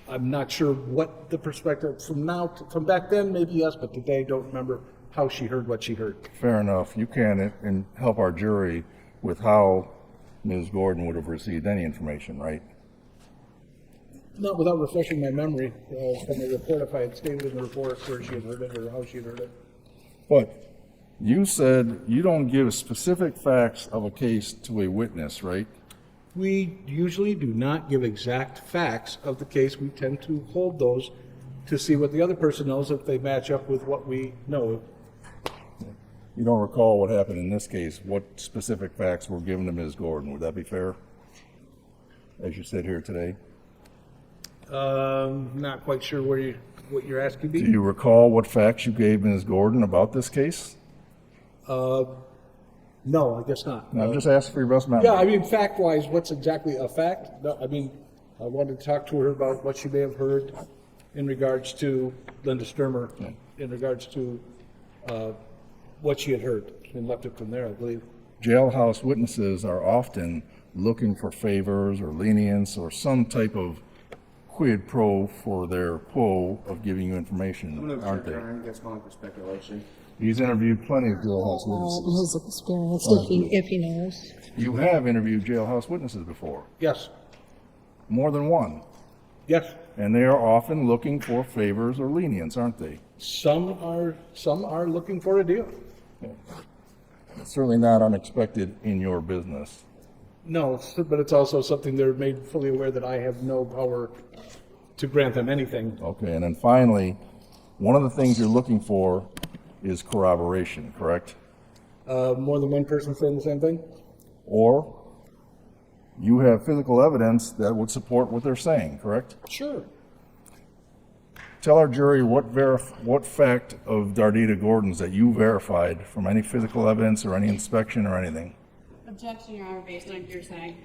I'm not sure what the perspective from back then, maybe yes, but today I don't remember how she heard what she heard. Fair enough. You can and help our jury with how Ms. Gordon would have received any information, right? Not without refreshing my memory from the report, if I had stated in the report where she had heard it or how she had heard it. But you said you don't give specific facts of a case to a witness, right? We usually do not give exact facts of the case. We tend to hold those to see what the other person knows if they match up with what we know. You don't recall what happened in this case. What specific facts were given to Ms. Gordon? Would that be fair? As you sit here today? Not quite sure what you're asking me. Do you recall what facts you gave Ms. Gordon about this case? No, I guess not. I'm just asking for your best memory. Yeah, I mean, fact-wise, what's exactly a fact? No, I mean, I wanted to talk to her about what she may have heard in regards to Linda Stermer, in regards to what she had heard, and left it from there, I believe. Jailhouse witnesses are often looking for favors or lenience or some type of quid pro for their quo of giving you information, aren't they? That's calling for speculation. He's interviewed plenty of jailhouse witnesses. His experience, if he knows. You have interviewed jailhouse witnesses before, Yes, more than one, yes. and they are often looking for favors or lenience, aren't they? Some are looking for a deal. It's certainly not unexpected in your business. No, but it's also something they're made fully aware that I have no power to grant them anything. Okay, and then finally, one of the things you're looking for is corroboration, correct? More than one person saying the same thing? Or you have physical evidence that would support what they're saying, correct? Sure. Tell our jury what fact of Dardita Gordon's that you verified from any physical evidence or any inspection or anything. Objection, Your Honor, based on hearsay.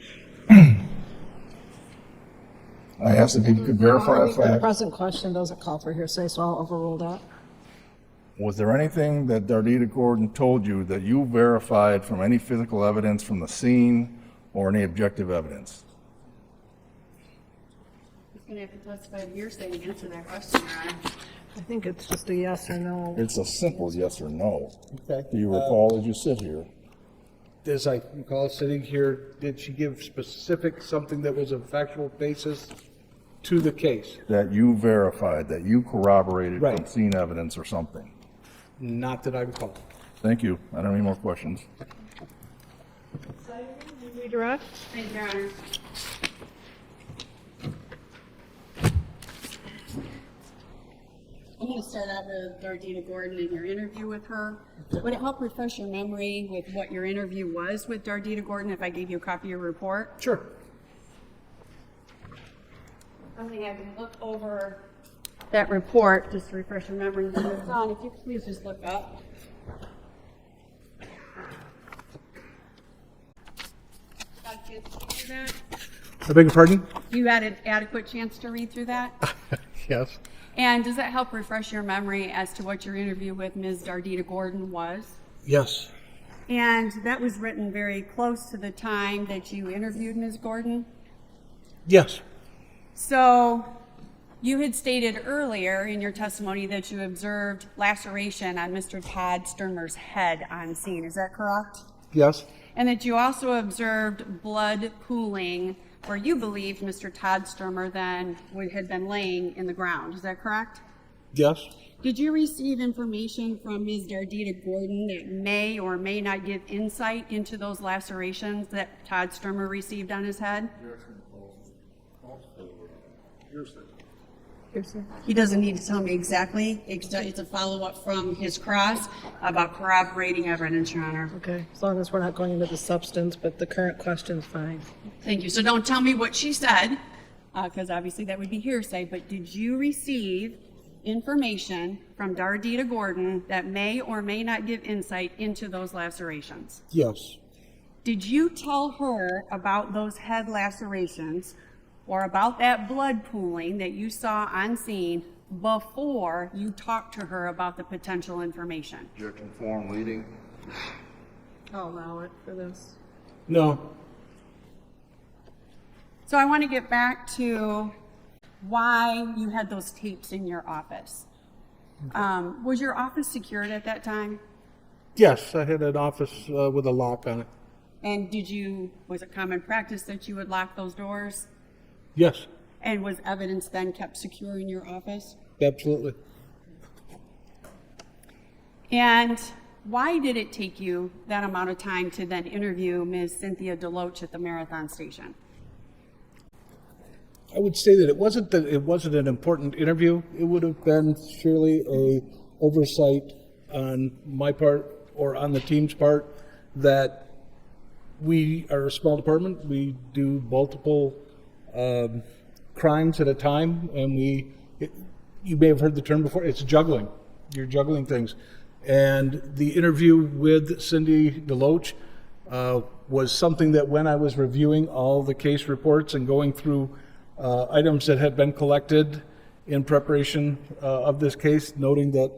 I asked if you could verify a The fact. present question doesn't call for hearsay, so I'll overrule that. Was there anything that Dardita Gordon told you that you verified from any physical evidence from the scene or any objective evidence? He's going to have to testify to hearsay to answer that question, Your Honor. I think it's just a yes or no. It's a simple yes or no. Okay. Do you recall as you sit here? As I recall sitting here, did she give specific something that was a factual basis to the case? That you verified, that you corroborated from Right. scene evidence or something? Not that I recall. Thank you. I don't have any more questions. Redirect? Thank you, Your Honor. I'm going to start out with Dardita Gordon and your interview with her. Would it help refresh your memory with what your interview was with Dardita Gordon if I gave you a copy of your report? Sure. I'm going to have you look over that report just to refresh your memory. Don, if you could please just look up. Got a chance to read through that? I beg your pardon? You had an adequate chance to read through that? Yes. And does that help refresh your memory as to what your interview with Ms. Dardita Gordon was? Yes. And that was written very close to the time that you interviewed Ms. Gordon? Yes. So you had stated earlier in your testimony that you observed laceration on Mr. Todd Stermer's head on scene. Is that correct? Yes. And that you also observed blood pooling where you believed Mr. Todd Stermer then had been laying in the ground. Is that correct? Yes. Did you receive information from Ms. Dardita Gordon that may or may not give insight into those lacerations that Todd Stermer received on his head? He doesn't need to tell me exactly. It's a follow-up from his cross about corroborating evidence, Your Honor. Okay, as long as we're not going into the substance, but the current question's fine. Thank you. So don't tell me what she said, because obviously that would be hearsay, but did you receive information from Dardita Gordon that may or may not give insight into those lacerations? Yes. Did you tell her about those head lacerations or about that blood pooling that you saw on scene before you talked to her about the potential information? Objection form leading. I'll allow it for this. No. So I want to get back to why you had those tapes in your office. Was your office secured at that time? Yes, I had an office with a lock on it. And was it common practice that you would lock those doors? Yes, And was evidence then kept secure in your office? absolutely. And why did it take you that amount of time to then interview Ms. Cynthia DeLoach at the Marathon Station? I would say that it wasn't an important interview. It would have been surely a oversight on my part or on the team's part that we are a small department. We do multiple crimes at a time, and you may have heard the term before. It's juggling. You're juggling things. And the interview with Cindy DeLoach was something that when I was reviewing all the case reports and going through items that had been collected in preparation of this case, noting that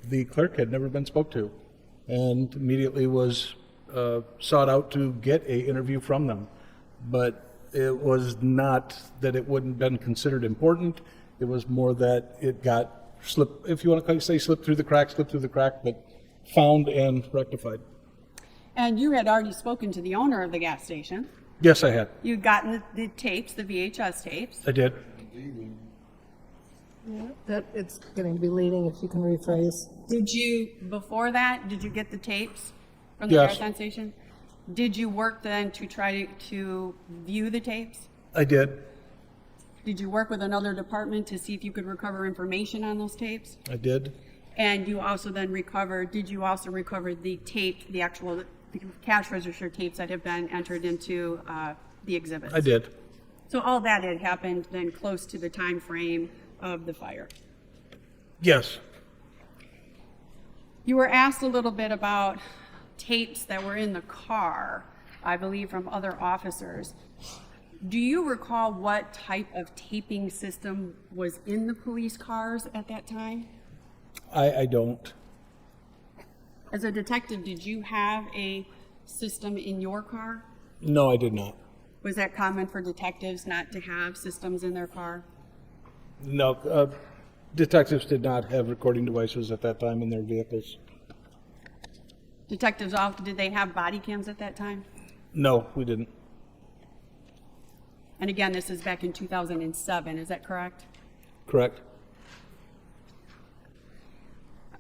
the clerk had never been spoke to, and immediately was sought out to get an interview from them. But it was not that it wouldn't been considered important. It was more that it got slipped, if you want to say slipped through the crack, but found and rectified. And you had already spoken to the owner of the gas station. Yes, I had. You'd gotten the tapes, the VHS tapes. I did. That, it's going to be leading, if you can rephrase. Before that, did you get the tapes from the Yes. Marathon Station? Did you work then to try to view the tapes? I did. Did you work with another department to see if you could recover information on those tapes? I did. And you also then did you also recover the tape, the actual cash register tapes that have been entered into the exhibits? I did. So all that had happened then close to the time frame of the fire. Yes. You were asked a little bit about tapes that were in the car, I believe from other officers. Do you recall what type of taping system was in the police cars at that time? I don't. As a detective, did you have a system in your car? No, I did not. Was that common for detectives not to have systems in their car? No, detectives did not have recording devices at that time in their vehicles. Detectives did they have body cams at that time? No, we didn't. And again, this is back in 2007, is that correct? Correct.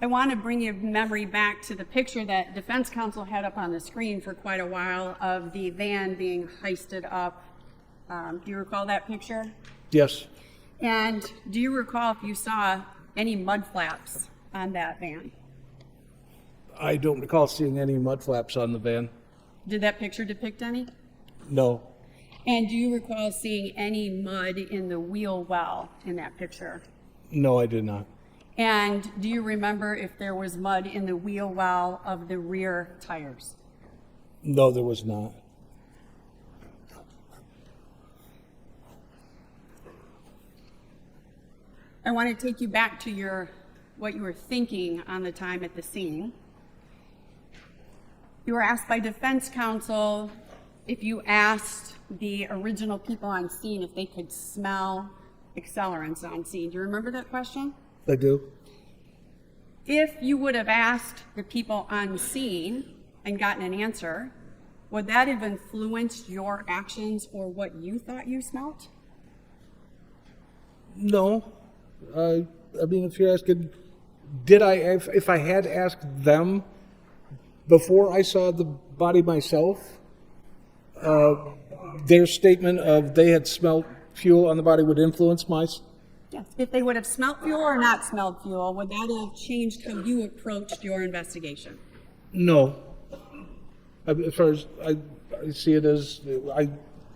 I want to bring your memory back to the picture that defense counsel had up on the screen for quite a while of the van being hoisted up. Do you recall that picture? Yes. And do you recall if you saw any mud flaps on that van? I don't recall seeing any mud flaps on the van. Did that picture depict any? No. And do you recall seeing any mud in the wheel well in that picture? No, I did not. And do you remember if there was mud in the wheel well of the rear tires? No, there was not. I want to take you back to what you were thinking on the time at the scene. You were asked by defense counsel if you asked the original people on scene if they could smell accelerants on scene. Do you remember that question? I do. If you would have asked the people on scene and gotten an answer, would that have influenced your actions or what you thought you smelt? No. I mean, if you're asking, if I had asked them before I saw the body myself, their statement of they had smelled fuel on the body would influence Yes. If they would have smelled fuel or not smelled fuel, would that have changed how you approached your investigation? No. As far as I see it as, I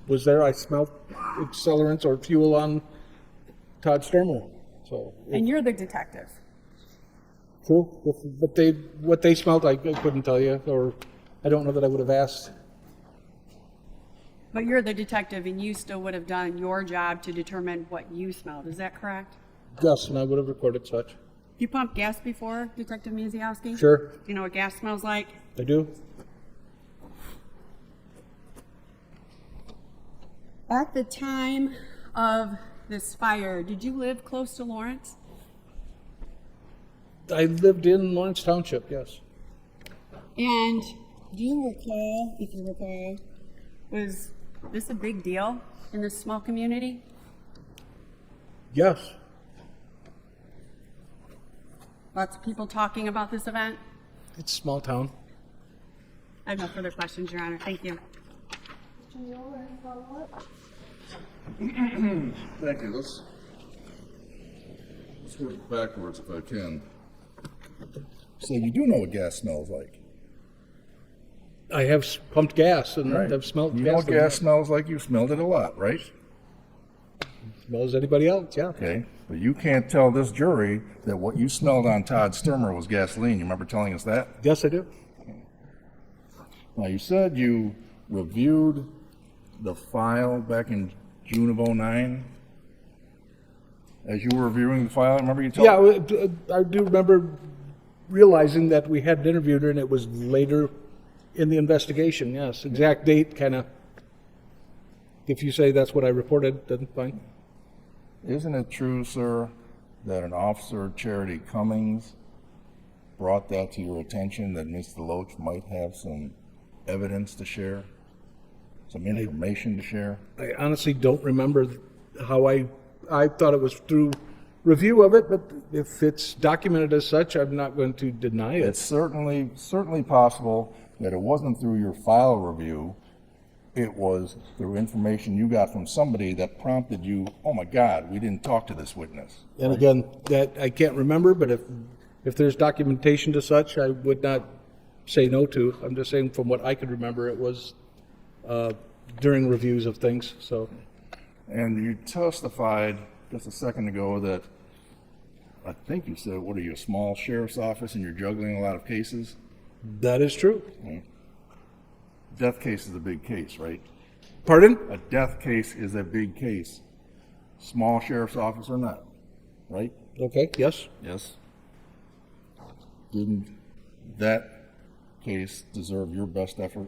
was there, I smelled accelerants or fuel on Todd Stermer. So, And you're the detective. true. But what they smelled, I couldn't tell you, or I don't know that I would have asked. But you're the detective and you still would have done your job to determine what you smelled. Is that correct? Yes, and I would have recorded such. You pumped gas before, Detective Macyauski? Sure, Do you know what gas smells like? I do. At the time of this fire, did you live close to Lawrence? I lived in Lawrence Township, yes. And do you recall, if you recall, was this a big deal in this small community? Yes. Lots of people talking about this event? It's a small town. I have no further questions, Your Honor. Thank you. Thank you. Let's work backwards if I can. So you do know what gas smells like? I have pumped gas and I've smelled You gas. know what gas smells like? You've smelled it a lot, right? As well as anybody else, yeah. Okay. But you can't tell this jury that what you smelled on Todd Stermer was gasoline. You remember telling us that? Yes, I do. Now, you said you reviewed the file back in June of '09. As you were reviewing the file, I remember you told Yeah, I do remember realizing that we hadn't interviewed her and it was later in the investigation, yes. Exact date, kind of, if you say that's what I reported, then fine. Isn't it true, sir, that an officer, Charity Cummings, brought that to your attention that Ms. Deloach might have some evidence to share? Some information to share? I honestly don't remember how I thought it was through review of it, but if it's documented as such, I'm not going to deny it. It's certainly possible that it wasn't through your file review. It was through information you got from somebody that prompted you, oh my God, we didn't talk to this witness. And again, that I can't remember, but if there's documentation to such, I would not say no to. I'm just saying from what I could remember, it was during reviews of things, so. And you testified just a second ago that, I think you said, what are you, a small sheriff's office and you're juggling a lot of cases? That is true. Death case is a big case, right? Pardon? A death case is a big case. Small sheriff's office or not, right? Okay, yes. Yes. Didn't that case deserve your best effort?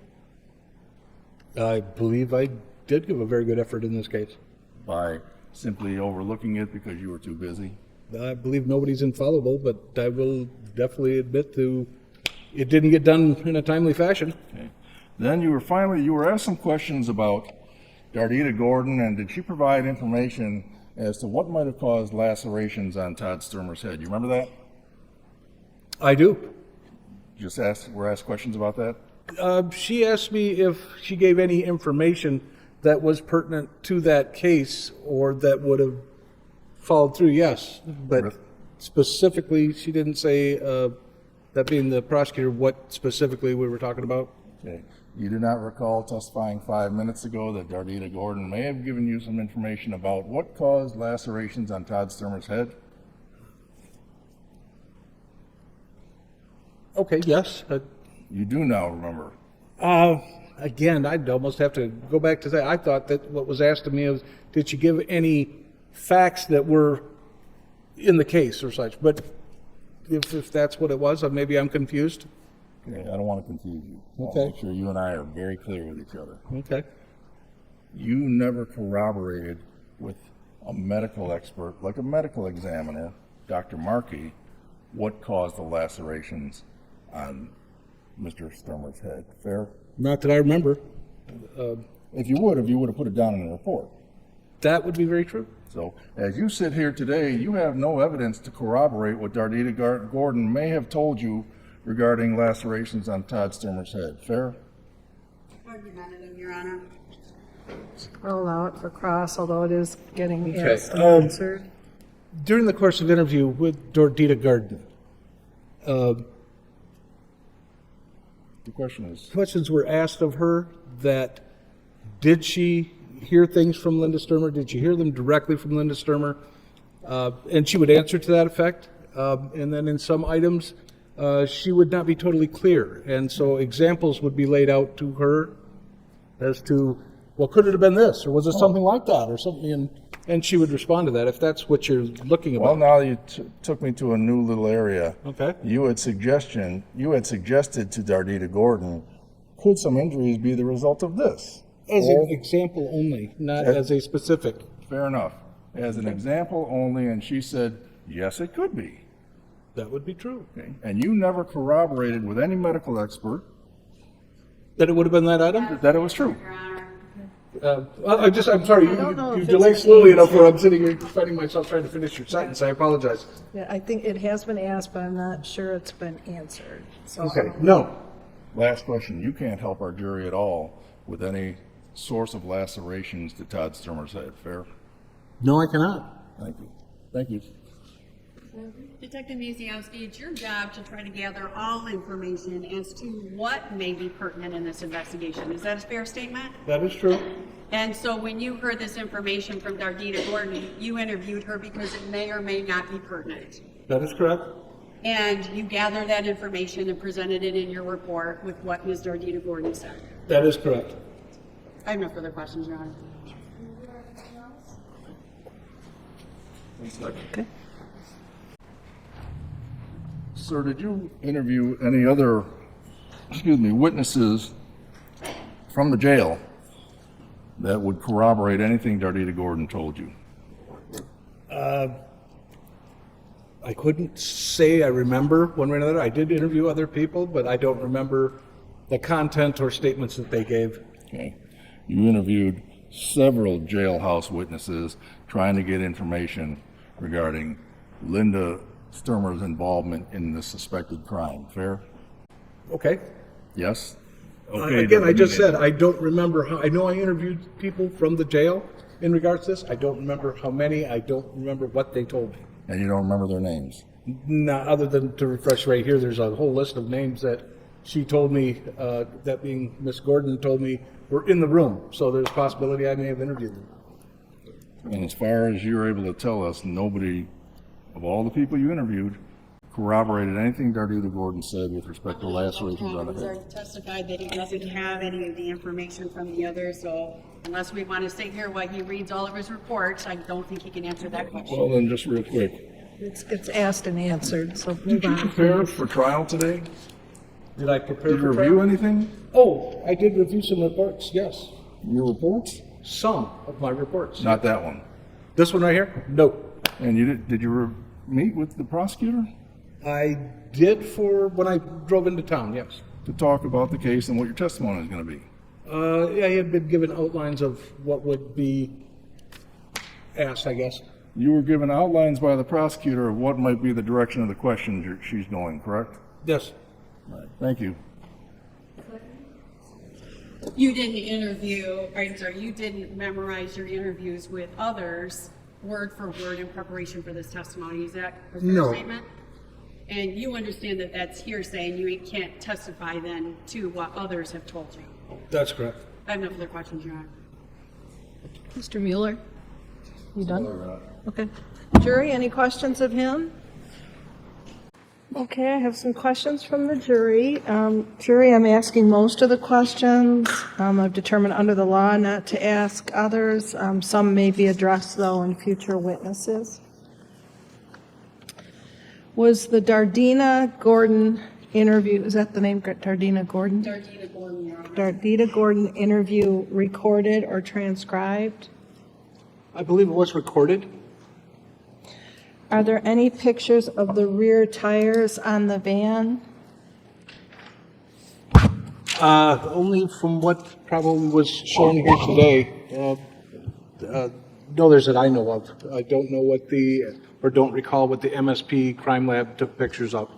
I believe I did give a very good effort in this case. By simply overlooking it because you were too busy? I believe nobody's infallible, but I will definitely admit to it didn't get done in a timely fashion. Okay. Then you were asked some questions about Dardita Gordon, and did she provide information as to what might have caused lacerations on Todd Stermer's head? You remember that? I do. Were asked questions about that? She asked me if she gave any information that was pertinent to that case or that would have followed through, yes. But specifically, she didn't say, that being the prosecutor, what specifically we were talking about. Okay. You do not recall testifying 5 minutes ago that Dardita Gordon may have given you some information about what caused lacerations on Todd Stermer's head? Okay, yes. You do now remember. Again, I'd almost have to go back to that. I thought that what was asked of me was, did she give any facts that were in the case or such? But if that's what it was, maybe I'm confused. Okay, I don't want to confuse you. I want Okay. to make sure you and I are very clear with each other. Okay. You never corroborated with a medical expert, like a medical examiner, Dr. Markey, what caused the lacerations on Mr. Stermer's head. Fair? Not that I remember. If you would have put it down in the report. That would be very true. So, as you sit here today, you have no evidence to corroborate what Dardita Gordon may have told you regarding lacerations on Todd Stermer's head. Fair? Argumentative, Your Honor. I'll allow it for cross, although it is getting Okay. asked and answered. During the course of interview with Dordita Garden, The question is, questions were asked of her that did she hear things from Linda Stermer? Did she hear them directly from Linda Stermer? And she would answer to that effect. And then in some items, she would not be totally clear. And so examples would be laid out to her as to, well, could it have been this? Or was it something like that? Or something? And she would respond to that if that's what you're looking well, about. now you took me to a new little area. Okay. You had suggested to Dardita Gordon, could some injuries be the result of this? As an example only, not as a specific. Fair enough. As an example only, and she said, yes, it could be. That would be true. Okay. And you never corroborated with any medical expert That it would have been that item? that it was true. I'm sorry, don't know you if delay it's slowly been enough where I'm sitting here finding myself trying to finish your sentence. I apologize. Yeah, I think it has been asked, but I'm not sure it's been answered. So Okay, no. Last question. You can't help our jury at all with any source of lacerations to Todd Stermer's head. Fair? No, I cannot. Thank you. Thank you. Detective Macyauski, it's your job to try to gather all information as to what may be pertinent in this investigation. Is that a fair statement? That is true. And so when you heard this information from Dardita Gordon, you interviewed her because it may or may not be pertinent. That is correct. And you gathered that information and presented it in your report with what Ms. Dardita Gordon said. That is correct. I have no further questions, Your Honor. Okay. Sir, did you interview any other, witnesses from the jail that would corroborate anything Dardita Gordon told you? I couldn't say I remember one way or another. I did interview other people, but I don't remember the content or statements that they gave. Okay. You interviewed several jailhouse witnesses trying to get information regarding Linda Stermer's involvement in the suspected crime. Fair? Okay. Yes? Again, I just said I don't remember how. I know I interviewed people from the jail in regards to this. I don't remember how many. I don't remember what they told me. And you don't remember their names? No, other than to refresh right here, there's a whole list of names that she told me, that being Miss Gordon told me, were in the room. So there's a possibility I may have interviewed them. And as far as you're able to tell us, nobody of all the people you interviewed corroborated anything Dardita Gordon said with respect to lacerations on the He's head. already testified that he doesn't have any of the information from the others, so unless we want to sit here while he reads all of his reports, I don't think he can answer that question. Well, then just real quick. It's asked and answered, so move Did you on. prepare for trial today? Did I prepare Did you for review trial? anything? Oh, I did review some reports, yes. Your reports? Some of my reports. Not that one. This one right here? No. And you did you meet with the prosecutor I did for when I drove into town, yes. to talk about the case and what your testimony is going to be? I had been given outlines of what would be asked, I guess. You were given outlines by the prosecutor of what might be the direction of the questions she's going, correct? Yes. Right. Thank you. You didn't you didn't memorize your interviews with others word for word in preparation for this testimony. Is that a fair No. statement? And you understand that that's hearsay and you can't testify then to what others have told you. That's correct. I have no further questions, Your Honor. Mr. Mueller? You done? Okay. Jury, any questions of him? Okay, I have some questions from the jury. Jury, I'm asking most of the questions. I've determined under the law not to ask others. Some may be addressed, though, in future witnesses. Was the Dardita Gordon interview, is that the name, Dardita Gordon? Dardita Gordon, Your Honor. Dardita Gordon interview recorded or transcribed? I believe it was recorded. Are there any pictures of the rear tires on the van? Only from what probably was shown here today. No, there's that I know of. I don't know what or don't recall what the MSP crime lab took pictures of.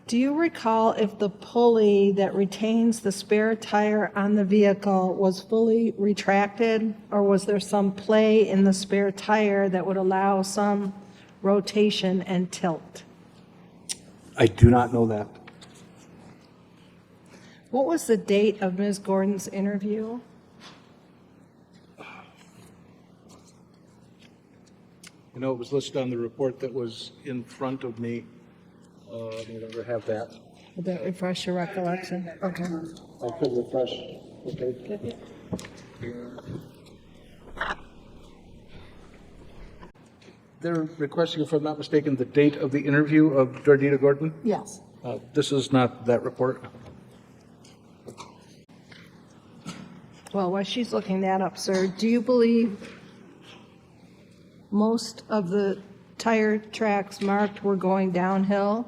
Do you recall if the pulley that retains the spare tire on the vehicle was fully retracted, or was there some play in the spare tire that would allow some rotation and tilt? I do not know that. What was the date of Ms. Gordon's interview? You know, it was listed on the report that was in front of me. I no longer have that. Would that refresh your recollection? Okay. I could refresh. Okay. They're requesting, if I'm not mistaken, the date of the interview of Jardita Gordon? Yes. This is not that report. Well, while she's looking that up, sir, do you believe most of the tire tracks marked were going downhill?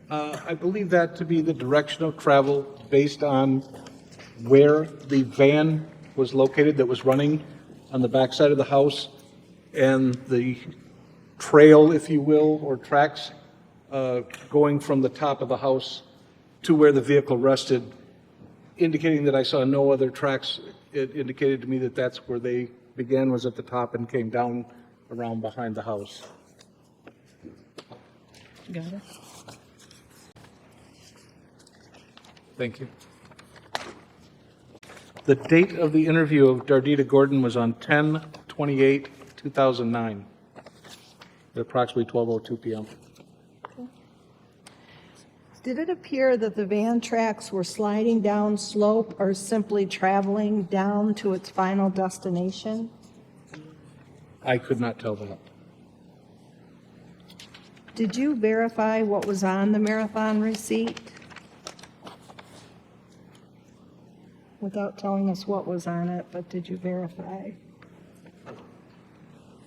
I believe that to be the direction of travel based on where the van was located that was running on the backside of the house, and the trail, if you will, or tracks going from the top of the house to where the vehicle rested, indicating that I saw no other tracks. It indicated to me that that's where they began, was at the top, and came down around behind the house. Got it. Thank you. The date of the interview of Jardita Gordon was on 10/28/2009, at approximately 12:02 p.m. Did it appear that the van tracks were sliding down slope or simply traveling down to its final destination? I could not tell that. Did you verify what was on the marathon receipt? Without telling us what was on it, but did you verify?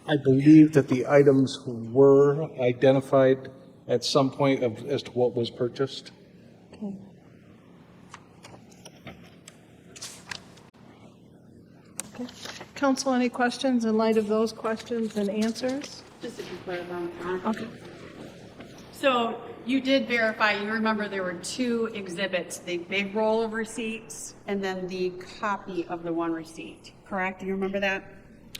I believe that the items were identified at some point as to what was purchased. Okay. Okay. Council, any questions in light of those questions and answers? Just to be clear, Ron. Okay. So you did verify, you remember there were two exhibits, the big roll of receipts and then the copy of the one receipt, correct? Do you remember that?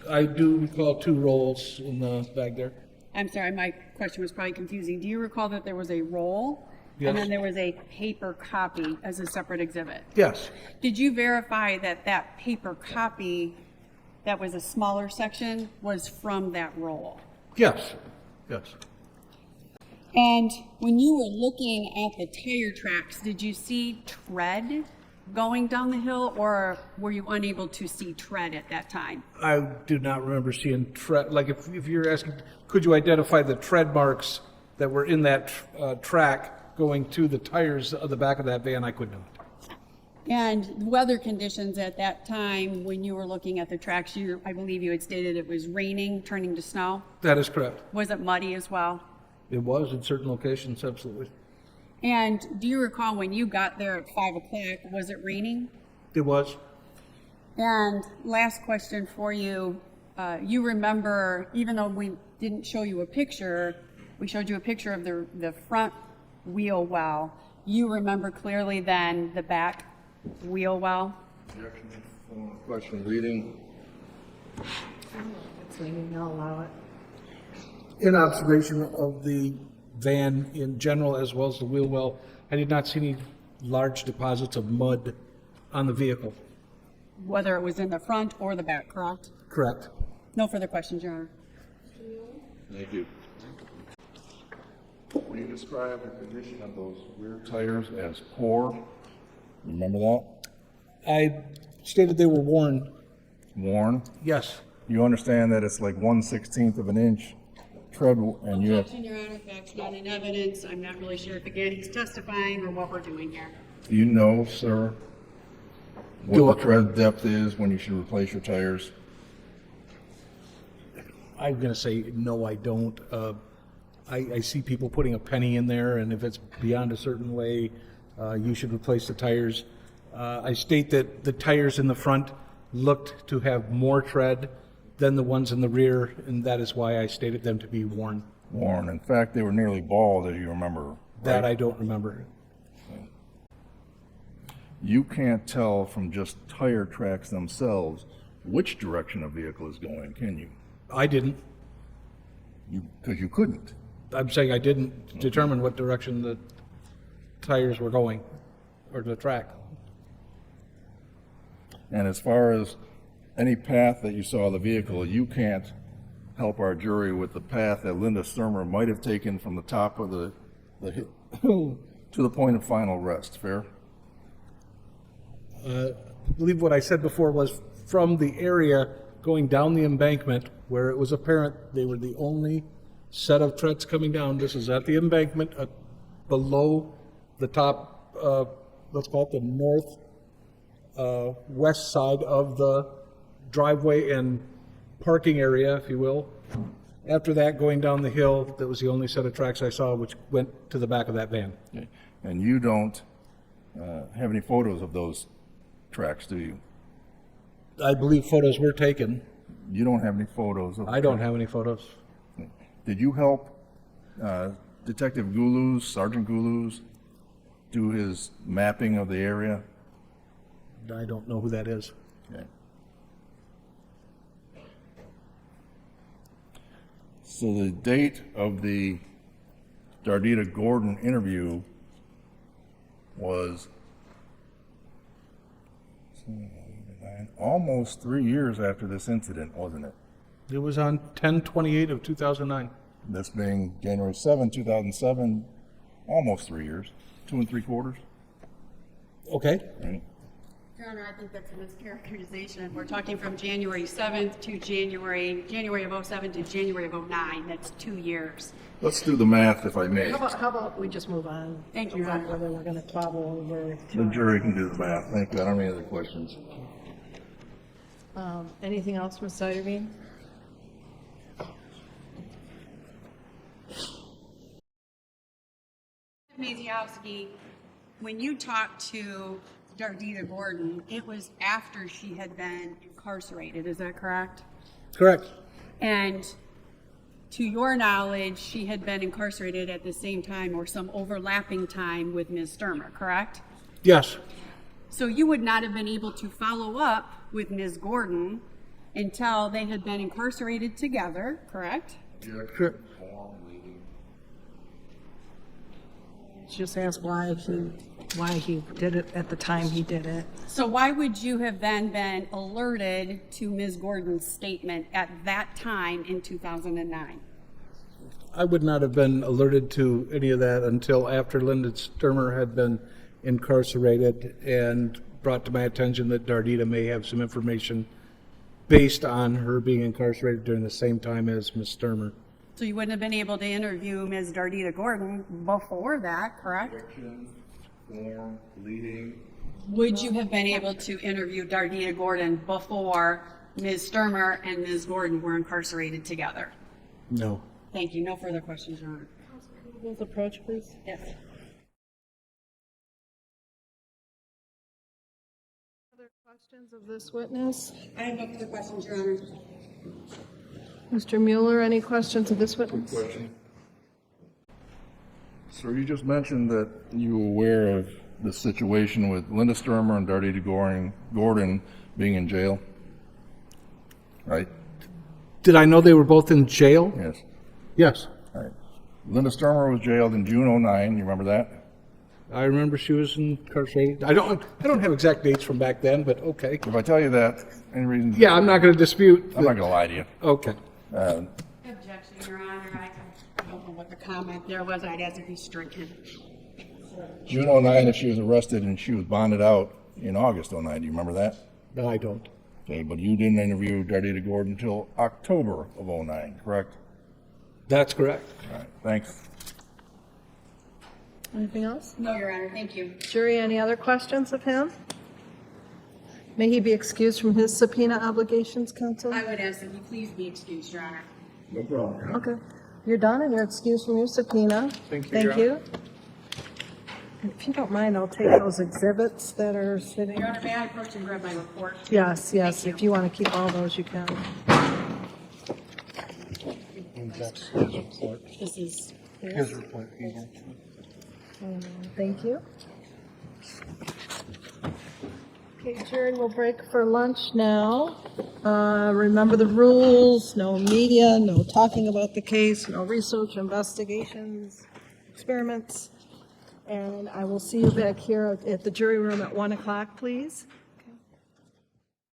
I do recall 2 rolls in the bag there. I'm sorry, my question was probably confusing. Do you recall that there was a roll? Yes. And then there was a paper copy as a separate exhibit? Yes. Did you verify that that paper copy, that was a smaller section, was from that roll? Yes. Yes. And when you were looking at the tire tracks, did you see tread going down the hill, or were you unable to see tread at that time? I do not remember seeing tread. Like if you're asking, could you identify the tread marks that were in that track going to the tires of the back of that van? I could not. And weather conditions at that time, when you were looking at the tracks, I believe you had stated it was raining, turning to snow. That is correct. Was it muddy as well? It was in certain locations, absolutely. And do you recall when you got there at 5 o'clock, was it raining? It was. And last question for you. You remember, even though we didn't show you a picture, we showed you a picture of the front wheel well. You remember clearly then the back wheel well? Question reading. So you know, allow it. In observation of the van in general, as well as the wheel well, I did not see any large deposits of mud on the vehicle. Whether it was in the front or the back, correct? Correct. No further questions, Your Honor. Thank you. Will you describe the condition of those rear tires as poor? Remember that? I stated they were worn. Worn? Yes. You understand that it's like 1/16 of an inch tread, and you have, Objection, Your Honor. Facts not in evidence. I'm not really sure if again he's testifying or what we're doing here. do you know, sir, what the tread depth is when you should replace your tires? I'm going to say, no, I don't. I see people putting a penny in there, and if it's beyond a certain way, you should replace the tires. I state that the tires in the front looked to have more tread than the ones in the rear, and that is why I stated them to be worn. worn. In fact, they were nearly bald, as you remember. That right? I don't remember. You can't tell from just tire tracks themselves which direction a vehicle is going, can you? I didn't. Because you couldn't. I'm saying I didn't determine what direction the tires were going, or the track. And as far as any path that you saw the vehicle, you can't help our jury with the path that Linda Stermer might have taken from the top of the hill to the point of final rest. Fair? I believe what I said before was from the area going down the embankment where it was apparent they were the only set of treads coming down. This is at the embankment below the top, let's call it the north west side of the driveway and parking area, if you will. After that, going down the hill, that was the only set of tracks I saw which went to the back of that van. Okay. And you don't have any photos of those tracks, do you? I believe photos were taken. You don't have any photos of I don't have any photos. Did you help Detective Guluz, Sergeant Guluz, do his mapping of the area? I don't know who that is. Okay. So the date of the Dardita Gordon interview was almost 3 years after this incident, wasn't it? It was on 10/28 of 2009. This being January 7, 2007, almost 3 years, 2 3/4. Okay. Right? Your Honor, I think that's a mischaracterization. We're talking from January 7th to January of 07 to January of 09. That's 2 years. Let's do the math, if I may. How about we just move on? Thank you, Your Honor. Whether we're going to quabble over. The jury can do the math. Thank you. I don't have any other questions. Anything else, Ms. Seiderbean? Macyauski, when you talked to Dardita Gordon, it was after she had been incarcerated, is that correct? Correct. And to your knowledge, she had been incarcerated at the same time or some overlapping time with Ms. Stermer, correct? Yes. So you would not have been able to follow up with Ms. Gordon until they had been incarcerated together, correct? Correct. Just ask why he did it at the time he did it. So why would you have then been alerted to Ms. Gordon's statement at that time in 2009? I would not have been alerted to any of that until after Linda Stermer had been incarcerated and brought to my attention that Dardita may have some information based on her being incarcerated during the same time as Ms. Stermer. So you wouldn't have been able to interview Ms. Dardita Gordon before that, correct? Form, leading. Would you have been able to interview Dardita Gordon before Ms. Stermer and Ms. Gordon were incarcerated together? No. Thank you. No further questions, Your Honor. Please approach, please. Yes. Other questions of this witness? I have no further questions, Your Honor. Mr. Mueller, any questions of this witness? Question. Sir, you just mentioned that you were aware of the situation with Linda Stermer and Dardita Gordon being in jail, right? Did I know they were both in jail? Yes. Yes. All right. Linda Stermer was jailed in June 09. You remember that? I remember she was incarcerated. I don't have exact dates from back then, but okay. If I tell you that, any reason? Yeah, I'm not going to dispute. I'm not going to lie to you. Okay. Objection, Your Honor. I don't know what the comment there was. I'd ask it be stricken. June 09, if she was arrested and she was bonded out in August 09. Do you remember that? No, I don't. Okay, but you didn't interview Dardita Gordon until October of 09, correct? That's correct. All right, thanks. Anything else? No, Your Honor. Thank you. Jury, any other questions of him? May he be excused from his subpoena obligations, counsel? I would ask that you please be excused, Your Honor. No problem. Okay. You're done and you're excused from your subpoena. Thank you, Thank Your you. If you don't mind, I'll take those exhibits that are sitting. Your Honor, may I approach and grab my report? Yes, yes. If you want to keep all those, you can. That's his report. This is His report, Eagle. Thank you. Okay, jury will break for lunch now. Remember the rules, no media, no talking about the case, no research, investigations, experiments. And I will see you back here at the jury room at 1 o'clock, please.